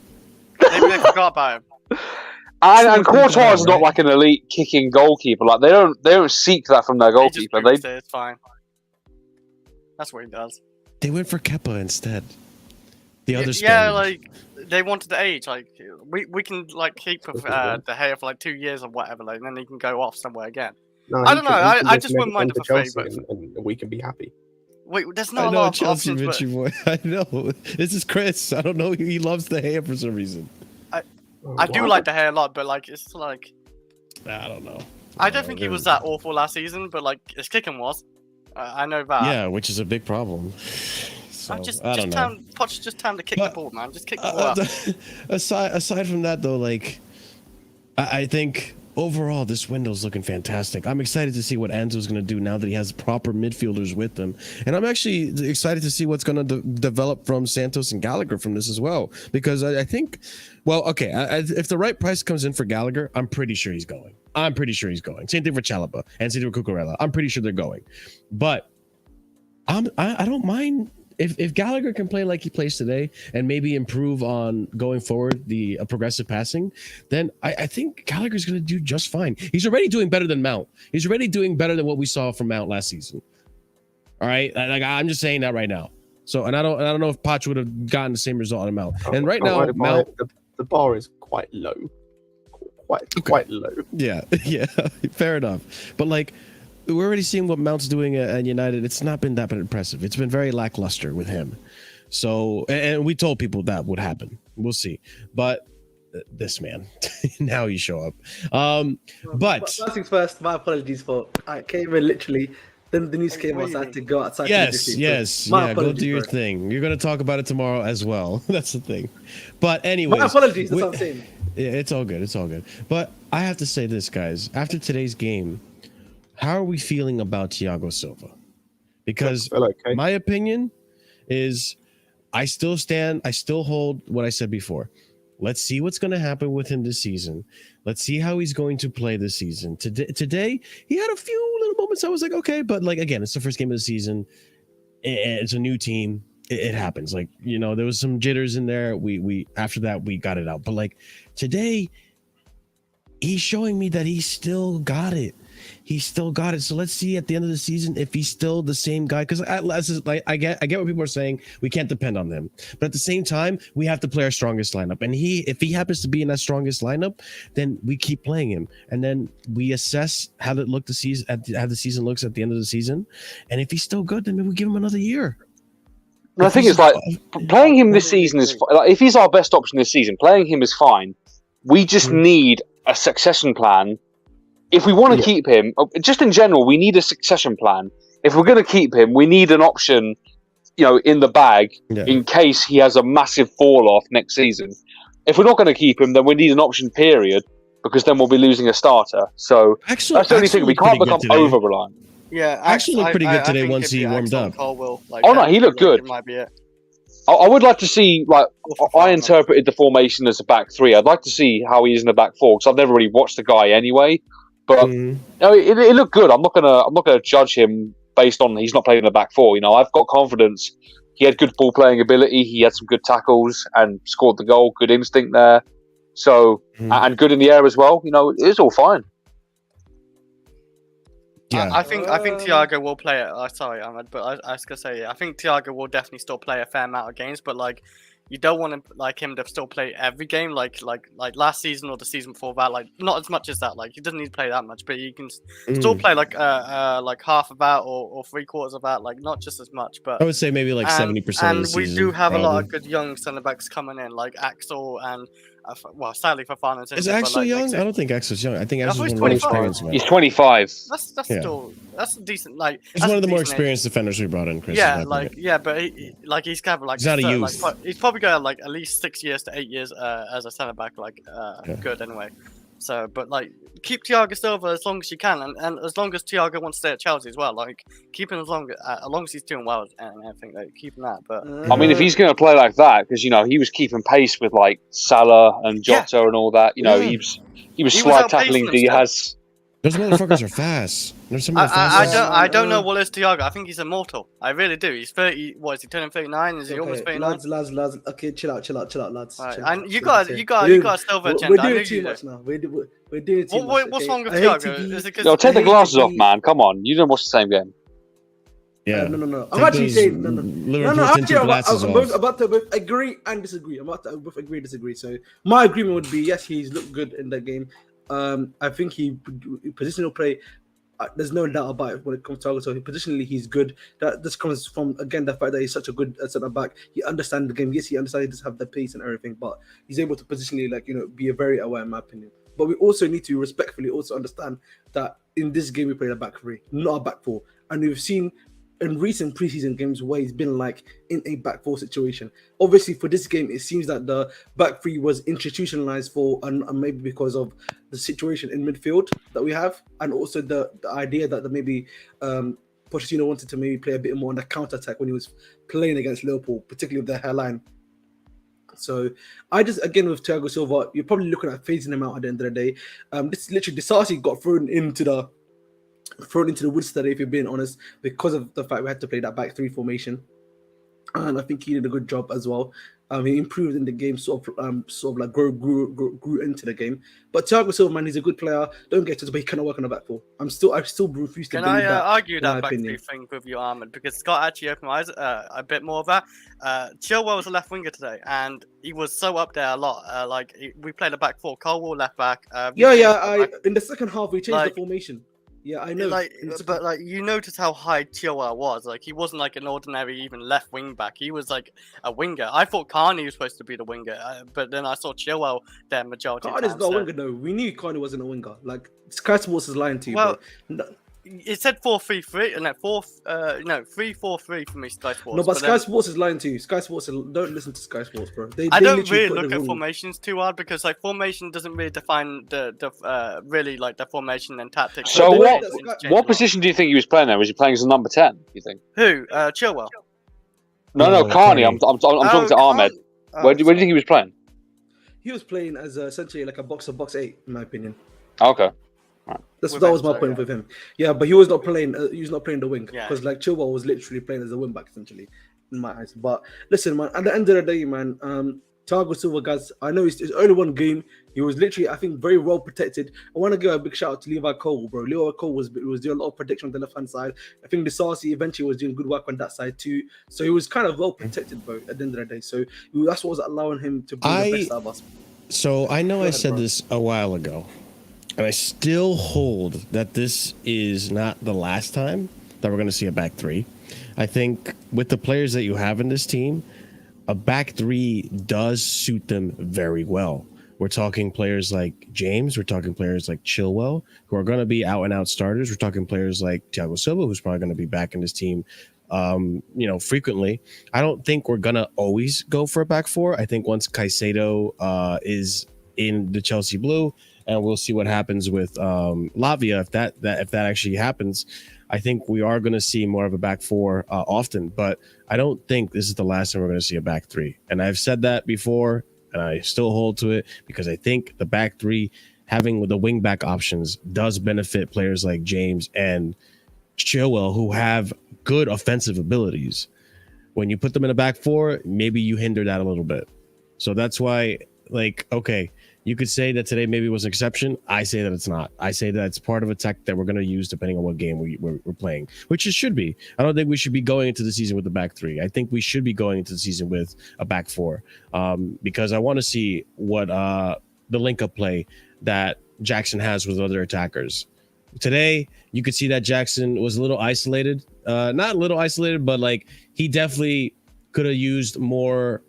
Maybe they forgot about him. And Courtois is not like an elite kicking goalkeeper. Like they don't seek that from their goalkeeper. It's fine. That's what he does. They went for Kepa instead. The other like they wanted the age. Like we can like keep De Gea for like 2 years or whatever, like, and then he can go off somewhere again. No, I don't know. I just wouldn't mind if a favourite. And we can be happy. Wait, there's not a lot of Chelsea options. Richie boy. I know. This is Chris. I don't know. He loves De Gea for some reason. I do like De Gea a lot, but like it's like I don't know. I don't think he was that awful last season, but like his kicking was. I know that. Yeah, which is a big problem. So, I don't know. Poch just time to kick the ball, man. Just kick the ball up. Aside from that, though, like I think overall this window's looking fantastic. I'm excited to see what Enzo's going to do now that he has proper midfielders with him, and I'm actually excited to see what's going to develop from Santos and Gallagher from this as well. Because I think, well, okay, if the right price comes in for Gallagher, I'm pretty sure he's going. Same thing for Chalobah and same thing for Cucurella. I'm pretty sure they're going, but I don't mind. If Gallagher can play like he plays today and maybe improve on going forward the progressive passing, then I think Gallagher's going to do just fine. He's already doing better than Mount. He's already doing better than what we saw from Mount last season. All right, like I'm just saying that right now. So, and I don't know if Poch would have gotten the same result on Mount. And right now, Mount, the bar is quite low, quite low. Yeah, fair enough. But like, we're already seeing what Mount's doing at United. It's not been that impressive. It's been very lackluster with him. So, and we told people that would happen. We'll see. But this man, now you show up. But first things first, my apologies for I came in literally. Then the news came out, so I had to go outside. Yes. Yeah, go do your thing. You're going to talk about it tomorrow as well. That's the thing. But anyways. My apologies, that's what I'm saying. Yeah, it's all good. But I have to say this, guys. After today's game, how are we feeling about Thiago Silva? Because my opinion is I still hold what I said before. Let's see what's going to happen with him this season. Let's see how he's going to play this season. Today, he had a few little moments I was like, okay, but like, again, it's the first game of the season. It's a new team. It happens. Like, you know, there was some jitters in there. We after that, we got it out. But like today, he's showing me that he's still got it. So let's see at the end of the season if he's still the same guy. Because I get what people are saying. We can't depend on him, but at the same time, we have to play our strongest lineup. And if he happens to be in that strongest lineup, then we keep playing him, and then we assess how it looked the season how the season looks at the end of the season. And if he's still good, then maybe we give him another year. The thing is, like, playing him this season is like, if he's our best option this season, playing him is fine. We just need a succession plan. If we want to keep him, just in general, we need a succession plan. If we're going to keep him, we need an option in the bag Yeah. in case he has a massive fall off next season. If we're not going to keep him, then we need an option period because then we'll be losing a starter. So that's the only thing. We can't become over reliant. Yeah, Actually looked pretty good today think once if he you warmed AXEL up. Cole Oh, no, he looked good. It might be it. I would like to see, I interpreted the formation as a back three. I'd like to see how he is in the back four because I've never really watched the guy anyway. But it looked good. I'm not gonna judge him based on he's not playing in the back four. I've got confidence. He had good ball playing ability. He had some good tackles and scored the goal. Good instinct there. So and good in the air as well. It was all fine. Yeah. I think Thiago will play it. Sorry, Ahmed, but I was gonna say I think Thiago will definitely still play a fair amount of games, but you don't want him to still play every game like last season or the season before that. Not as much as that. He doesn't need to play that much, but he can still play like half of that or 3/4 of that. Not just as much, but I would say maybe 70%. And we do have a lot of good young centre backs coming in, like AXEL and sadly for finance. Is AXEL young? I don't think AXEL's young. I think AXEL's one of the more experienced. He's 25. That's a decent. He's one of the more experienced defenders we brought in, Chris. Yeah, but he's kind of he's not a youth. He's probably got at least 6 years to 8 years as a centre back. Good anyway. So, but keep Thiago Silva as long as you can, and as long as Thiago wants to stay at Chelsea as well, keep him as long as he's doing well, and I think keep him that. But I mean, if he's going to play like that, because he was keeping pace with Salah and Jota and all that. He was slide tackling Diaz. Those motherfuckers are fast. There's some I don't know what is Thiago. I think he's immortal. I really do. He's 30. What is he turning 39? Is he almost 39? Lads. Okay, chill out, lads. Right. Chill And out, you chill out, got a Silva agenda. We're doing too much now. We're doing too much. What's wrong with I hate Thiago? to be- Is it 'cause Take the hate glasses to off, be- man. Come on, you didn't watch the same game. Yeah. No. I'm Take actually those saying no. Liverpool Actually, tinted I'm glasses both off. about to both agree and disagree. I'm about to both agree and disagree. So my agreement would be yes, he's looked good in that game. I think he positional play. There's no doubt about it when it comes to Thiago. So positionally, he's good. That this comes from again the fact that he's such a good centre back. He understands the game. Yes, he understands he doesn't have the pace and everything, but he's able to positionally be very aware, in my opinion. But we also need to respectfully also understand that in this game we played a back three, not a back four, and we've seen in recent preseason games where he's been in a back four situation. Obviously, for this game, it seems that the back three was institutionalized for, and maybe because of the situation in midfield that we have, and also the idea that maybe Pochettino wanted to maybe play a bit more on the counter attack when he was playing against Liverpool, particularly with their hairline. So I just, again, with Thiago Silva, you're probably looking at phasing him out at the end of the day. This literally, DISASI got thrown into the woods today, if you're being honest, because of the fact we had to play that back three formation, and I think he did a good job as well. He improved in the game, grew into the game. But Thiago Silva, man, he's a good player. Don't get to, but he cannot work on the back four. I still refuse to. Can I argue that back three thing with you, Ahmed? Because Scott actually opened my eyes a bit more of that. Chilwell was a left winger today, and he was so up there a lot. We played a back four. Cole left back. In the second half we changed the formation. Yeah, I know. But you notice how high Chilwell was. He wasn't an ordinary even left wing back. He was a winger. I thought Carney was supposed to be the winger, but then I saw Chilwell there majority of the time. Carney's not a winger though. We knew Carney wasn't a winger. Sky Sports is lying to you. Well, bro. It said 4-3-3 and 3-4-3 for me. Sky Sports. No, but Sky Sports is lying to you. Sky Sports, don't listen to Sky Sports, bro. I don't really look at formations too hard because formation doesn't really define the formation and tactics. So what position do you think he was playing there? Was he playing as a number 10? You think? Who? Chilwell. No, Carney. I'm talking to Ahmed. Where do you think he was playing? He was playing as essentially like a box 8, in my opinion. Okay. That was my point with him. Yeah, but he was not playing. He was not playing the wing because Chilwell was literally playing as a wing back essentially, in my eyes. But listen, man. At the end of the day, man, Thiago Silva, guys. I know it's only one game. He was literally, I think, very well protected. I want to give a big shout out to Levi Cole, bro. Levi Cole was doing a lot of protection on the left hand side. I think DISASI eventually was doing good work on that side too. So he was kind of well protected, bro. At the end of the day, so that's what was allowing him to bring the best out of us. So I know I said this a while ago. And I still hold that this is not the last time that we're going to see a back three. I think with the players that you have in this team, a back three does suit them very well. We're talking players like James. We're talking players like Chilwell, who are going to be out-and-out starters. We're talking players like Thiago Silva, who's probably going to be back in this team frequently. I don't think we're gonna always go for a back four. I think once Caicedo is in the Chelsea blue, and we'll see what happens with Lavia if that actually happens. I think we are going to see more of a back four often, but I don't think this is the last time we're going to see a back three. And I've said that before, and I still hold to it because I think the back three, having the wing back options, does benefit players like James and Chilwell who have good offensive abilities. When you put them in a back four, maybe you hinder that a little bit. So that's why, okay, you could say that today maybe was an exception. I say that it's not. I say that it's part of a tech that we're going to use depending on what game we're playing, which it should be. I don't think we should be going into the season with the back three. I think we should be going into the season with a back four, because I want to see what the link-up play that Jackson has with other attackers. Today, you could see that Jackson was a little isolated. Not a little isolated, but he definitely could have used more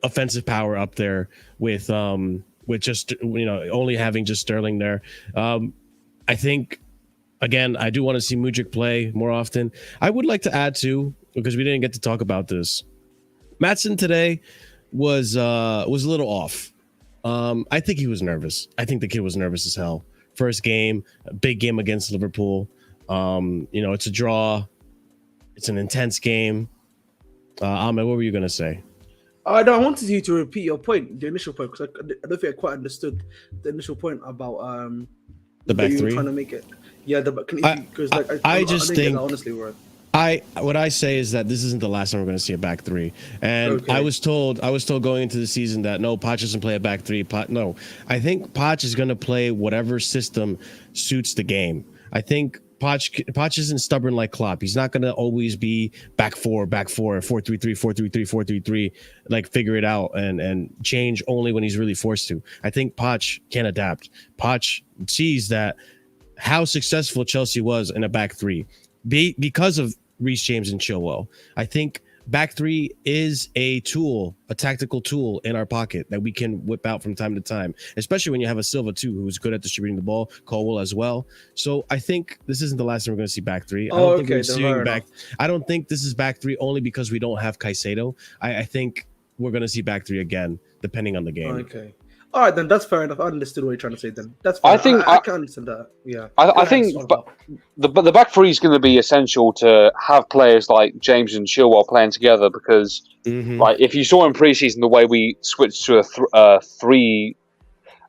offensive power up there with just only having just Sterling there. I think again I do want to see Mudryk play more often. I would like to add too, because we didn't get to talk about this, Maatsen today was a little off. I think he was nervous. I think the kid was nervous as hell. First game, a big game against Liverpool. It's a draw. It's an intense game. Ahmed, what were you gonna say? No, I wanted you to repeat your point, the initial point, because I don't think I quite understood the initial point about the back three. Trying to make it, because I just think that, honestly, right. What I say is that this isn't the last time we're going to see a back three, and okay. I was told going into the season that no, Poch doesn't play a back three. No, I think Poch is going to play whatever system suits the game. I think Poch isn't stubborn like Klopp. He's not going to always be back four, 4-3-3, 4-3-3, 4-3-3, figure it out and change only when he's really forced to. I think Poch can adapt. Poch sees that how successful Chelsea was in a back three because of Reece James and Chilwell. I think back three is a tool, a tactical tool in our pocket that we can whip out from time to time, especially when you have a Silva too, who's good at distributing the ball, Colwell as well. So I think this isn't the last time we're going to see back three. I don't think this is back three only because we don't have Caicedo. I think we're going to see back three again, depending on the game. Okay. All right, then that's fair enough. I understood what you're trying to say. Then that's fair. I can understand that. Yeah, I think, but the back three is going to be essential to have players like James and Chilwell playing together because, if you saw in preseason the way we switched to a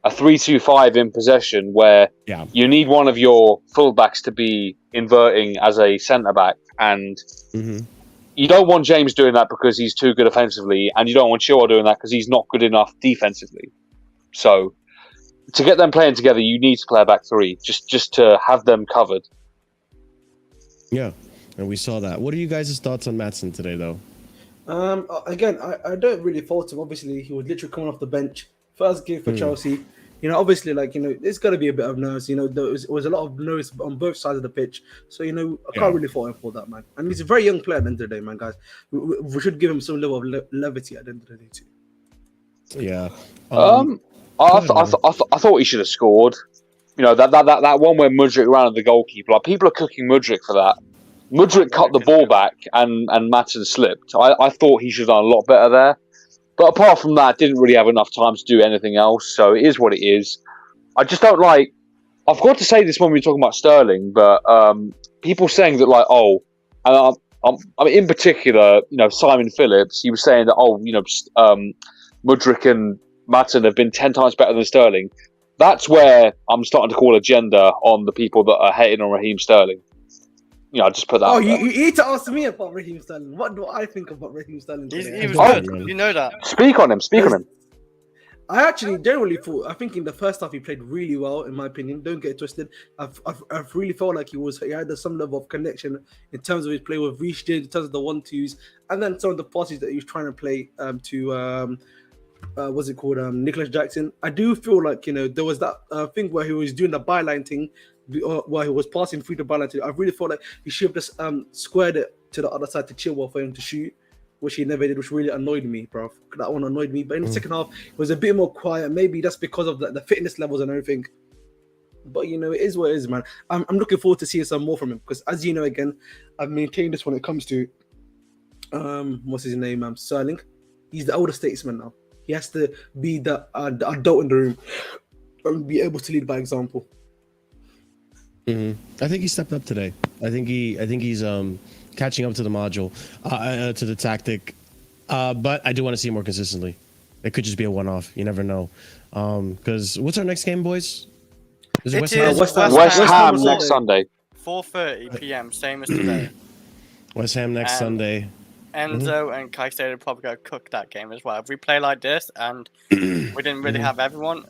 3-2-5 in possession, where you need one of your fullbacks to be inverting as a centre back, and you don't want James doing that because he's too good offensively, and you don't want Chilwell doing that because he's not good enough defensively. So, to get them playing together, you need to play a back three, just to have them covered. Yeah, and we saw that. What are you guys' thoughts on Maatsen today, though? Again, I don't really fault him. Obviously, he was literally coming off the bench. First game for Chelsea. Obviously, there's got to be a bit of nerves. There was a lot of nerves on both sides of the pitch. So, I can't really fault him for that, man. And he's a very young player at the end of the day, man, guys. We should give him some level of levity at the end of the day, too. Yeah. I thought he should have scored. That one where Mudryk ran at the goalkeeper. People are cooking Mudryk for that. Mudryk cut the ball back and Maatsen slipped. I thought he should have done a lot better there. But apart from that, didn't really have enough time to do anything else. So it is what it is. I just don't like. I've got to say this when we're talking about Sterling, but people saying that in particular, Simon Phillips, he was saying that Mudryk and Maatsen have been 10 times better than Sterling. That's where I'm starting to call a gender on the people that are hating on Raheem Sterling. I just put that. Oh, you need to ask me about Raheem Sterling. What do I think about Raheem Sterling? He was good. You know that. Speak on him. I actually generally thought. I think in the first half he played really well, in my opinion. Don't get it twisted. I've really felt like he had some level of connection in terms of his play with Reece James, in terms of the 1-2s, and then some of the passes that he was trying to play to. What's it called? Nicholas Jackson. I do feel like there was that thing where he was doing the byline thing, while he was passing through the byline. I really felt like he should have just squared it to the other side to Chilwell for him to shoot, which he never did, which really annoyed me, bro. That one annoyed me. But in the second half, it was a bit more quiet. Maybe that's because of the fitness levels and everything. But it is what it is, man. I'm looking forward to seeing some more from him because, as you know, again, I've maintained this when it comes to what's his name? Sterling. He's the older statesman now. He has to be the adult in the room and be able to lead by example. I think he stepped up today. I think he's catching up to the module, to the tactic. But I do want to see him more consistently. It could just be a one-off. You never know. Because what's our next game, boys? Is it West Ham? West Ham next Sunday. 4:30 p.m. Same as today. West Ham next Sunday. Enzo and Caicedo probably go cook that game as well. If we play like this and we didn't really have everyone,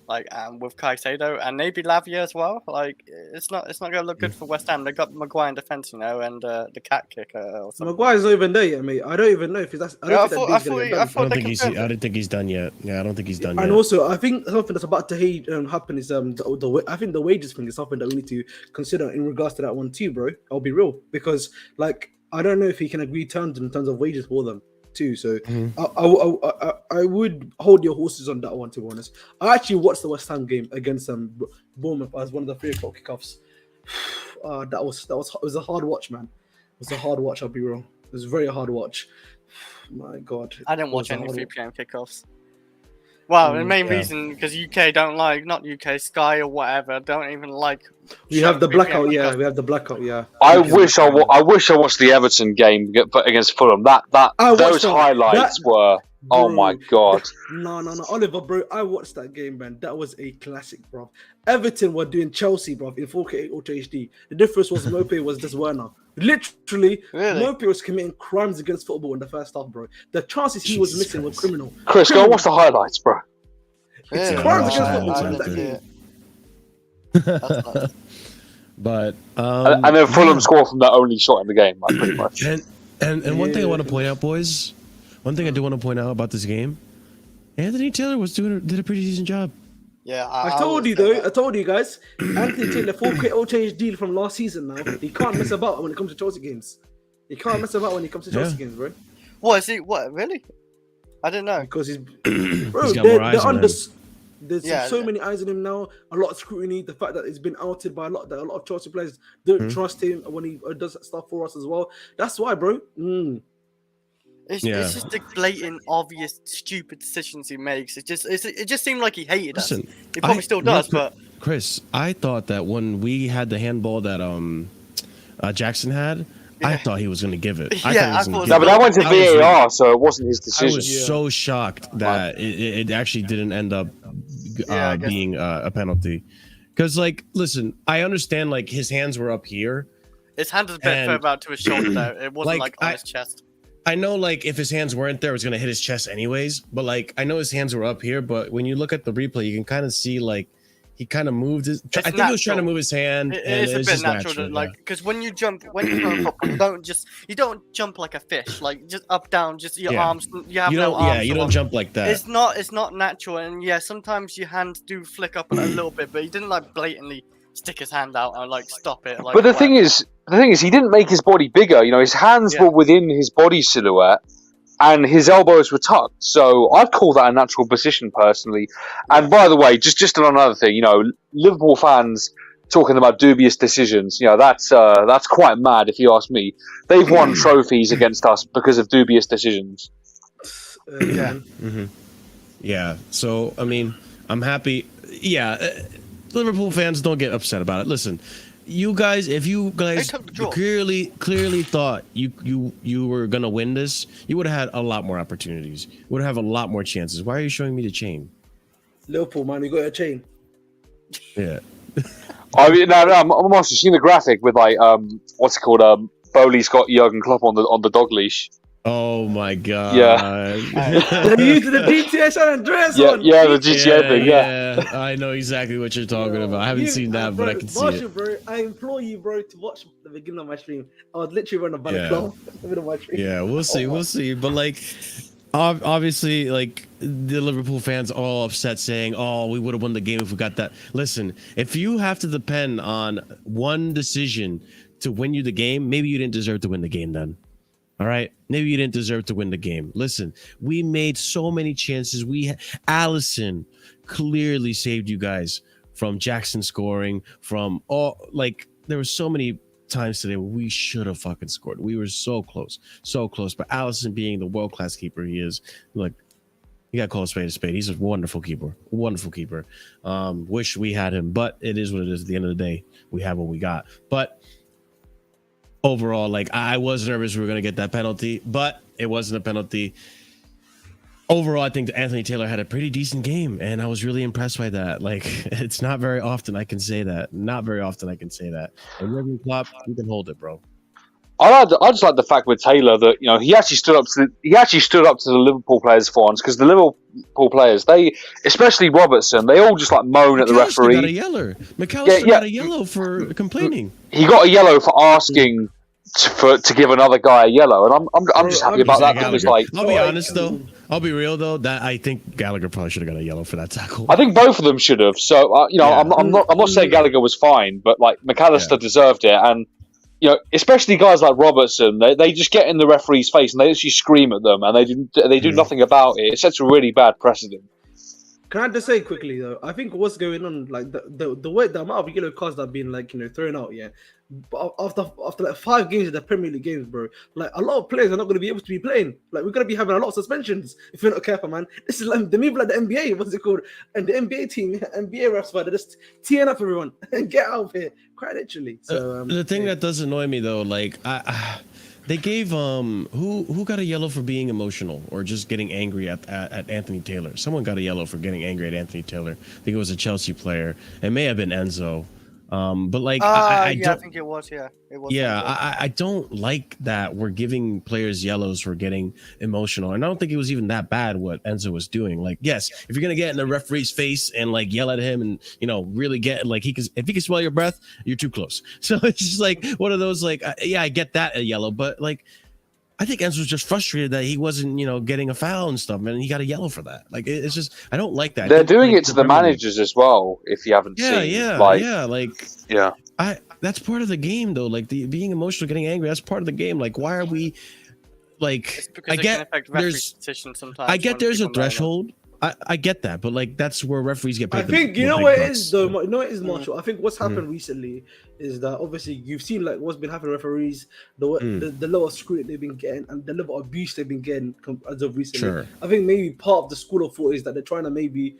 like with Caicedo and maybe Lavia as well, like it's not gonna look good for West Ham. They got Maguire in defence, and the cat kicker or something. Maguire's not even there yet, mate. I don't even know if that's. I don't think he's done yet. Yeah, I don't think he's done yet. And also, I think something that's about to happen is I think the wages thing is something that we need to consider in regards to that one too, bro. I'll be real, because like I don't know if he can agree terms in terms of wages for them too. So I would hold your horses on that one, to be honest. I actually watched the West Ham game against Bournemouth as one of the 3 o'clock kickoffs. That was a hard watch, man. It was a hard watch. I'll be real. It was a very hard watch. My God, I didn't watch any 3 p.m. kickoffs. Well, the main reason because UK don't like, not UK, Sky or whatever, don't even like. We have the blackout, yeah. We have the blackout, yeah. I wish I watched the Everton game against Fulham. Those highlights were. Bro, oh my God. No, Oliver, bro. I watched that game, man. That was a classic, bro. Everton were doing Chelsea, bro, in 4K Ultra HD. The difference was Mope was just Werner. Literally, Mope was committing crimes against football in the first half, bro. The chances he was missing were criminal. Chris, go watch the highlights, bro. It's crimes against football in that game. But and then Fulham score from their only shot in the game, like, pretty much. And one thing I want to point out, boys. One thing I do want to point out about this game, Anthony Taylor did a pretty decent job. Yeah, I told you guys, Anthony Taylor 4K Ultra HD from last season. Now he can't mess about when it comes to Chelsea games. He can't mess about when it comes to Chelsea games, bro. What is he? What really? I didn't know. Because he's got more eyes on him. There's so many eyes on him now. A lot of scrutiny. The fact that he's been outed by a lot of Chelsea players don't trust him when he does stuff for us as well. That's why, bro. It's just the blatant, obvious, stupid decisions he makes. It just seemed like he hated us. He probably still does, but Chris, I thought that when we had the handball that Jackson had, I thought he was going to give it. But that went to VAR, so it wasn't his decision. I was so shocked that it actually didn't end up being a penalty. Because, like, listen, I understand, like, his hands were up here. His hand was a bit further out to his shoulder, though. It wasn't, like on his chest. I know, like, if his hands weren't there, it was going to hit his chest anyways. But, like, I know his hands were up here. But when you look at the replay, you can kind of see, like, he kind of moved his... I think he was trying to move his hand. It's a bit natural. Like, because when you jump, when you go football, you don't jump like a fish. Like, just up, down, just your arms. You have no arms. Yeah, you don't jump like that. It's not natural. And, yeah, sometimes your hands do flick up a little bit. But he didn't, like, blatantly stick his hand out and, like, stop it. Like, but the thing is, he didn't make his body bigger. You know, his hands were within his body silhouette, and his elbows were tucked. So I'd call that a natural position, personally. And by the way, just on another thing, you know, Liverpool fans talking about dubious decisions, you know, that's quite mad if you ask me. They've won trophies against us because of dubious decisions. Yeah. So I mean, I'm happy. Yeah, Liverpool fans, don't get upset about it. Listen. You guys, if you guys clearly thought you were gonna win this, you would have had a lot more opportunities. You would have a lot more chances. Why are you showing me the chain? Liverpool, man, you got a chain. Yeah. I mean, I'm also seeing the graphic with like what's it called? Bowley's got Jurgen Klopp on the dog leash. Oh my God! Yeah, they're using the GTA San Andreas one. Yeah, the GTA thing. Yeah, I know exactly what you're talking about. I haven't seen that, but I can see it. Bro, I implore you, bro, to watch the beginning of my stream. I was literally running a balaclava in the middle of my stream. Yeah, we'll see. But like, obviously, like the Liverpool fans all upset, saying, "Oh, we would have won the game if we got that." Listen, if you have to depend on one decision to win you the game, maybe you didn't deserve to win the game then. All right, maybe you didn't deserve to win the game. Listen, we made so many chances. Allison clearly saved you guys from Jackson scoring. From all, like, there were so many times today where we should have fucking scored. We were so close. But Allison, being the world-class keeper he is, like, you got to call a spade a spade. He's a wonderful keeper. Wish we had him, but it is what it is. At the end of the day, we have what we got. But overall, like, I was nervous we were going to get that penalty, but it wasn't a penalty. Overall, I think that Anthony Taylor had a pretty decent game, and I was really impressed by that. Like, it's not very often I can say that. And Jurgen Klopp, you can hold it, bro. I just like the fact with Taylor that, you know, he actually stood up to the Liverpool players for once, because the Liverpool players, they, especially Robertson, they all just like moan at the referee. McAllister got a yellow for complaining. He got a yellow for asking to give another guy a yellow, and I'm just happy about that. Because, like, I'll be honest though, I'll be real though, that I think Gallagher probably should have got a yellow for that tackle. I think both of them should have. So you know, yeah. I'm not saying Gallagher was fine, but like McAllister deserved it, and you know, especially guys like Robertson, they just get in the referee's face and they actually scream at them, and they do nothing about it. It sets a really bad precedent. Can I just say quickly though? I think what's going on, like the way the amount of yellow cards that have been like, you know, thrown out, yeah. But after like 5 games of the Premier League games, bro, like a lot of players are not going to be able to be playing. Like we're going to be having a lot of suspensions if we're not careful, man. This is like the move like the NBA, what's it called? And the NBA team, NBA refs, they're just teeing up everyone and get out of here, quite literally. So the thing that does annoy me though, like they gave who got a yellow for being emotional or just getting angry at Anthony Taylor. Someone got a yellow for getting angry at Anthony Taylor. I think it was a Chelsea player. It may have been Enzo. But like I think it was. Yeah, it was. Yeah, I don't like that we're giving players yellows for getting emotional, and I don't think it was even that bad what Enzo was doing. Like, yes, if you're gonna get in the referee's face and like yell at him, and you know really get like if he can smell your breath, you're too close. So it's just like one of those like yeah, I get that a yellow, but like I think Enzo was just frustrated that he wasn't, you know, getting a foul and stuff, and he got a yellow for that. Like, it's just, I don't like that. They're doing it to the managers as well, if you haven't seen. Yeah. That's part of the game, though. Like, being emotional, getting angry, that's part of the game. Like, why are we, like, I get there's a threshold. I get that, but like that's where referees get paid. I think you know what it is though. You know what it is, Marshall. I think what's happened recently is that obviously you've seen like what's been happening to referees, the level of scrutiny they've been getting, and the level of abuse they've been getting as of recently. Sure. I think maybe part of the school of thought is that they're trying to maybe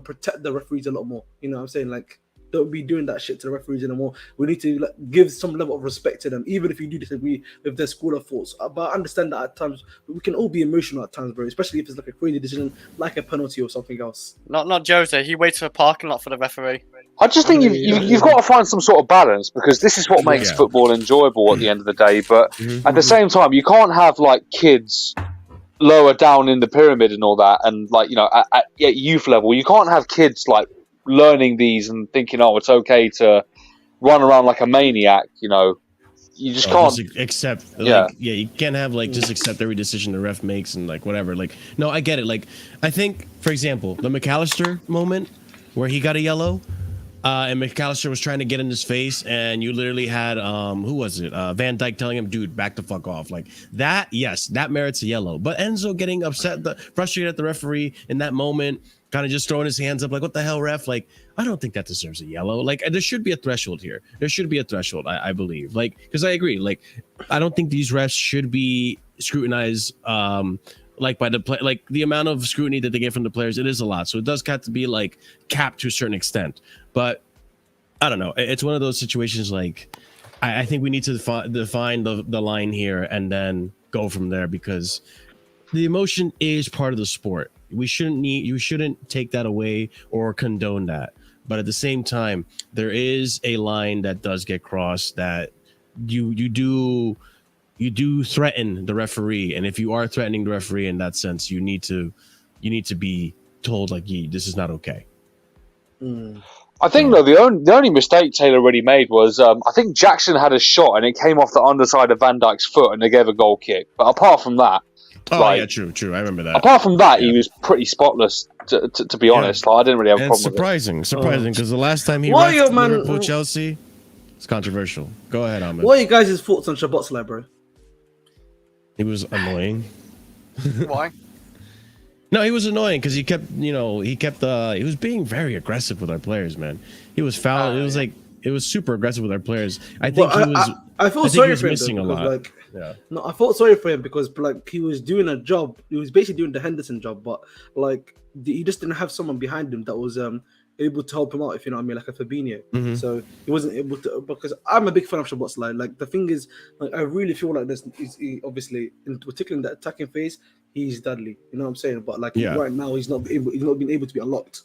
protect the referees a lot more. You know what I'm saying? Like, don't be doing that shit to the referees anymore. We need to like, give some level of respect to them, even if you do disagree with their school of thoughts. But I understand that at times we can all be emotional at times, bro. Especially if it's like a crazy decision, like a penalty or something else. Not Jose. He waits for a parking lot for the referee. I just think you've got to find some sort of balance, because this is what makes football enjoyable at the end of the day. But at the same time, you can't have like kids lower down in the pyramid and all that, and like at youth level, you can't have kids like learning these and thinking, oh, it's okay to run around like a maniac. You just can't accept. You can't have like just accept every decision the ref makes and like whatever. Like, no, I get it. Like, I think, for example, the McAllister moment where he got a yellow, and McAllister was trying to get in his face, and you literally had who was it? Van Dijk telling him, "Dude, back the fuck off." Like that. Yes, that merits a yellow. But Enzo getting upset, frustrated at the referee in that moment, kind of just throwing his hands up like, what the hell, ref? Like, I don't think that deserves a yellow. Like, there should be a threshold here. There should be a threshold, I believe. Like, because I agree. Like, I don't think these refs should be scrutinized like by the play. Like, the amount of scrutiny that they get from the players, it is a lot. So it does have to be like capped to a certain extent. But I don't know. It's one of those situations like I think we need to define the line here and then go from there, because the emotion is part of the sport. You shouldn't take that away or condone that. But at the same time, there is a line that does get crossed, that you do threaten the referee. And if you are threatening the referee in that sense, you need to be told like, this is not okay. I think though the only mistake Taylor really made was I think Jackson had a shot and it came off the underside of Van Dijk's foot and they gave a goal kick. But apart from that, true. I remember that. Apart from that, he was pretty spotless. To be honest, like, I didn't really have a problem. Surprising, because the last time he went to Liverpool, Chelsea, it's controversial. Go ahead, Ahmed. What are you guys' thoughts on Szoboszlai, bro? He was annoying. Why? No, he was annoying because he was being very aggressive with our players, man. He was fouling. It was like it was super aggressive with our players. I think But he was. I feel I think he sorry was for him missing though, a because, lot. like, Yeah. no, I felt sorry for him because like he was doing a job. He was basically doing the Henderson job, but like he just didn't have someone behind him that was able to help him out. If you know what I mean, like a Fabinho. Mhm. So he wasn't able to, because I'm a big fan of Szoboszlai. Like the thing is, like I really feel like this is obviously, in particular in the attacking phase, he's Dudley. You know what I'm saying? But like Yeah. right now, he's not been able to be unlocked.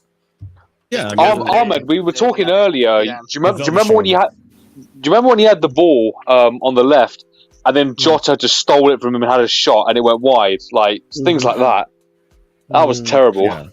Yeah. I mean, Ahmed, we were talking earlier. Yeah. Do you remember when he had? Do you remember when he had the ball on the left, and then Jota just stole it from him and had a shot, and it went wide? Like things like that. That was terrible. Yeah.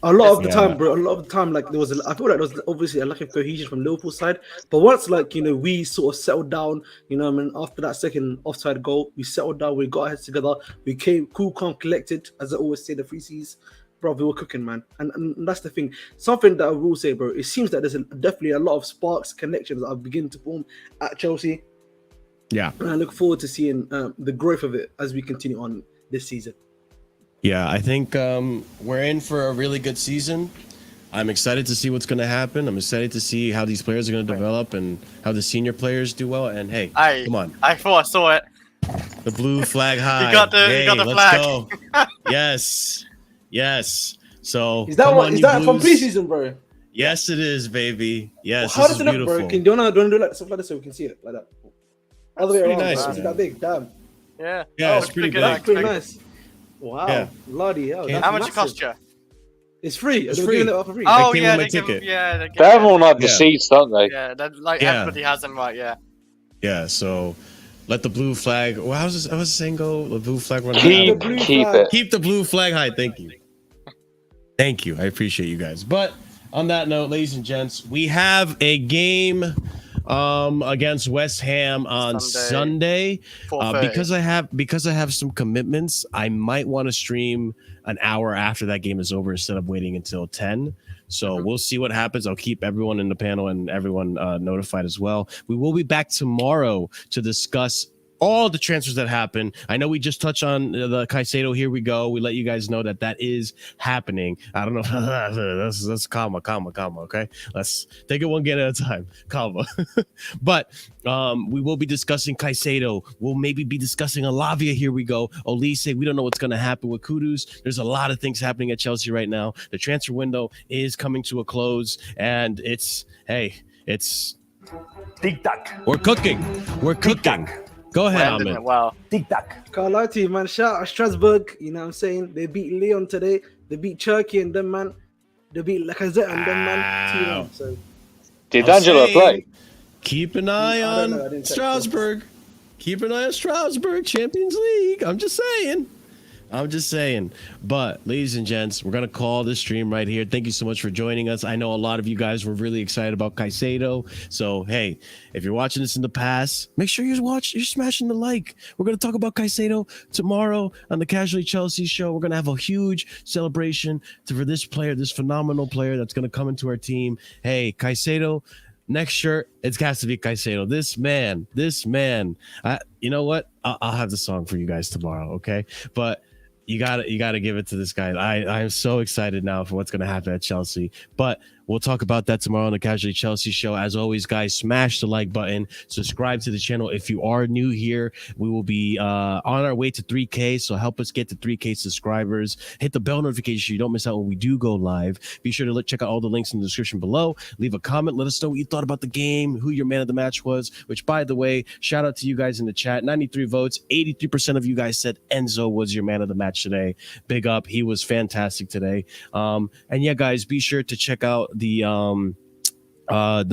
A lot of the Yeah. time, bro. A lot of the time, like I feel like there was obviously a lack of cohesion from Liverpool's side. But once, like we sort of settled down. You know, what I mean, after that second offside goal, we settled down. We got our heads together. We came cool, calm, collected, as I always say. The three C's, bro. We were cooking, man. And that's the thing. Something that I will say, bro. It seems that there's definitely a lot of sparks, connections that are beginning to form at Chelsea. Yeah. And I look forward to seeing the growth of it as we continue on this season. Yeah, I think we're in for a really good season. I'm excited to see what's going to happen. I'm excited to see how these players are going to develop and how the senior players do well. And hey, come on, I thought I saw it. the blue flag high. got the let's flag. go. Yes. So Is that come what? on, Is you that from Blues. preseason, bro? Yes, it is, baby. Yes, How this does is it look, beautiful. bro? Do you want to do like stuff like this so we can see it like that? Other way Pretty around. nice, Bro. Is it man. that big? Damn. Yeah. Yeah, it's pretty bigger big. than I That's pretty expected. nice. Wow. Yeah. Bloody hell. Can't- That's How much it massive. cost you? It's free. It's They're free. giving it up for free. Oh came yeah, with my they give. ticket. Yeah, they give. They have them on like the Yeah. seats, don't they? Yeah, that, like Yeah. everybody has them, right? Yeah. Yeah, so let the blue flag. Well, how's the saying go? The blue flag run Keep, high. blue keep flag. it. Keep the blue flag high. Thank you. Thank you. I appreciate you guys. But on that note, ladies and gents, we have a game against West Ham on Sunday. 4:30. Because I have some commitments, I might want to stream an hour after that game is over instead of waiting until 10. So we'll see what happens. I'll keep everyone in the panel and everyone notified as well. We will be back tomorrow to discuss all the transfers that happen. I know we just touched on the Caicedo. Here we go. We let you guys know that is happening. I don't know. That's comma. Okay, let's take it one game at a time. Comma. But we will be discussing Caicedo. We'll maybe be discussing Alavia. Here we go. Olise. We don't know what's going to happen with Kudus. There's a lot of things happening at Chelsea right now. The transfer window is coming to a close, and it's Tic tac. we're cooking. Go ahead, Ending Ahmed. it well. Tic tac. Can't lie to you, man. Shout out Strasbourg. You know what I'm saying? They beat Lyon today. They beat Turkey and them, man. They beat Lacazette and them, man. Wow. 2-1. So Did I'm Angelo saying, play? Keep an eye I don't on know, I didn't check. Strasbourg. Keep an eye on Strasbourg, Champions League. I'm just saying. But, ladies and gents, we're going to call this stream right here. Thank you so much for joining us. I know a lot of you guys were really excited about Caicedo. So, hey, if you're watching this in the past, make sure you're smashing the like. We're going to talk about Caicedo tomorrow on the Casually Chelsea show. We're going to have a huge celebration for this player, this phenomenal player that's going to come into our team. Hey, Caicedo. Next shirt, it has to be Caicedo. This man. You know what? I'll have the song for you guys tomorrow, okay? But you gotta give it to this guy. I am so excited now for what's gonna happen at Chelsea. But we'll talk about that tomorrow on the Casually Chelsea show. As always, guys, smash the like button. Subscribe to the channel if you are new here. We will be on our way to 3K, so help us get to 3K subscribers. Hit the bell notification so you don't miss out when we do go live. Be sure to check out all the links in the description below. Leave a comment. Let us know what you thought about the game, who your man of the match was, which, by the way, shout out to you guys in the chat. 93 votes. 83% of you guys said Enzo was your man of the match today. Big up. He was fantastic today. And yeah, guys, be sure to check out the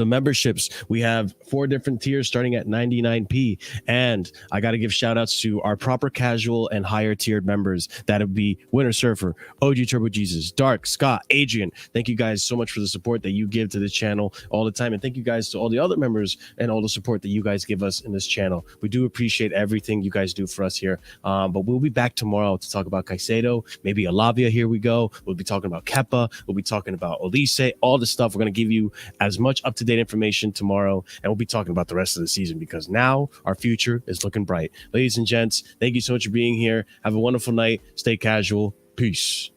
memberships. We have 4 different tiers starting at 99p, and I got to give shout outs to our proper casual and higher tiered members. That would be Winter Surfer, OG Turbo Jesus, Dark, Scott, Adrian. Thank you guys so much for the support that you give to this channel all the time, and thank you guys to all the other members and all the support that you guys give us in this channel. We do appreciate everything you guys do for us here. But we'll be back tomorrow to talk about Caicedo, maybe Alavia. Here we go. We'll be talking about Kepa. We'll be talking about Olise, all the stuff. We're going to give you as much up-to-date information tomorrow, and we'll be talking about the rest of the season because now our future is looking bright. Ladies and gents, thank you so much for being here. Have a wonderful night. Stay casual. Peace.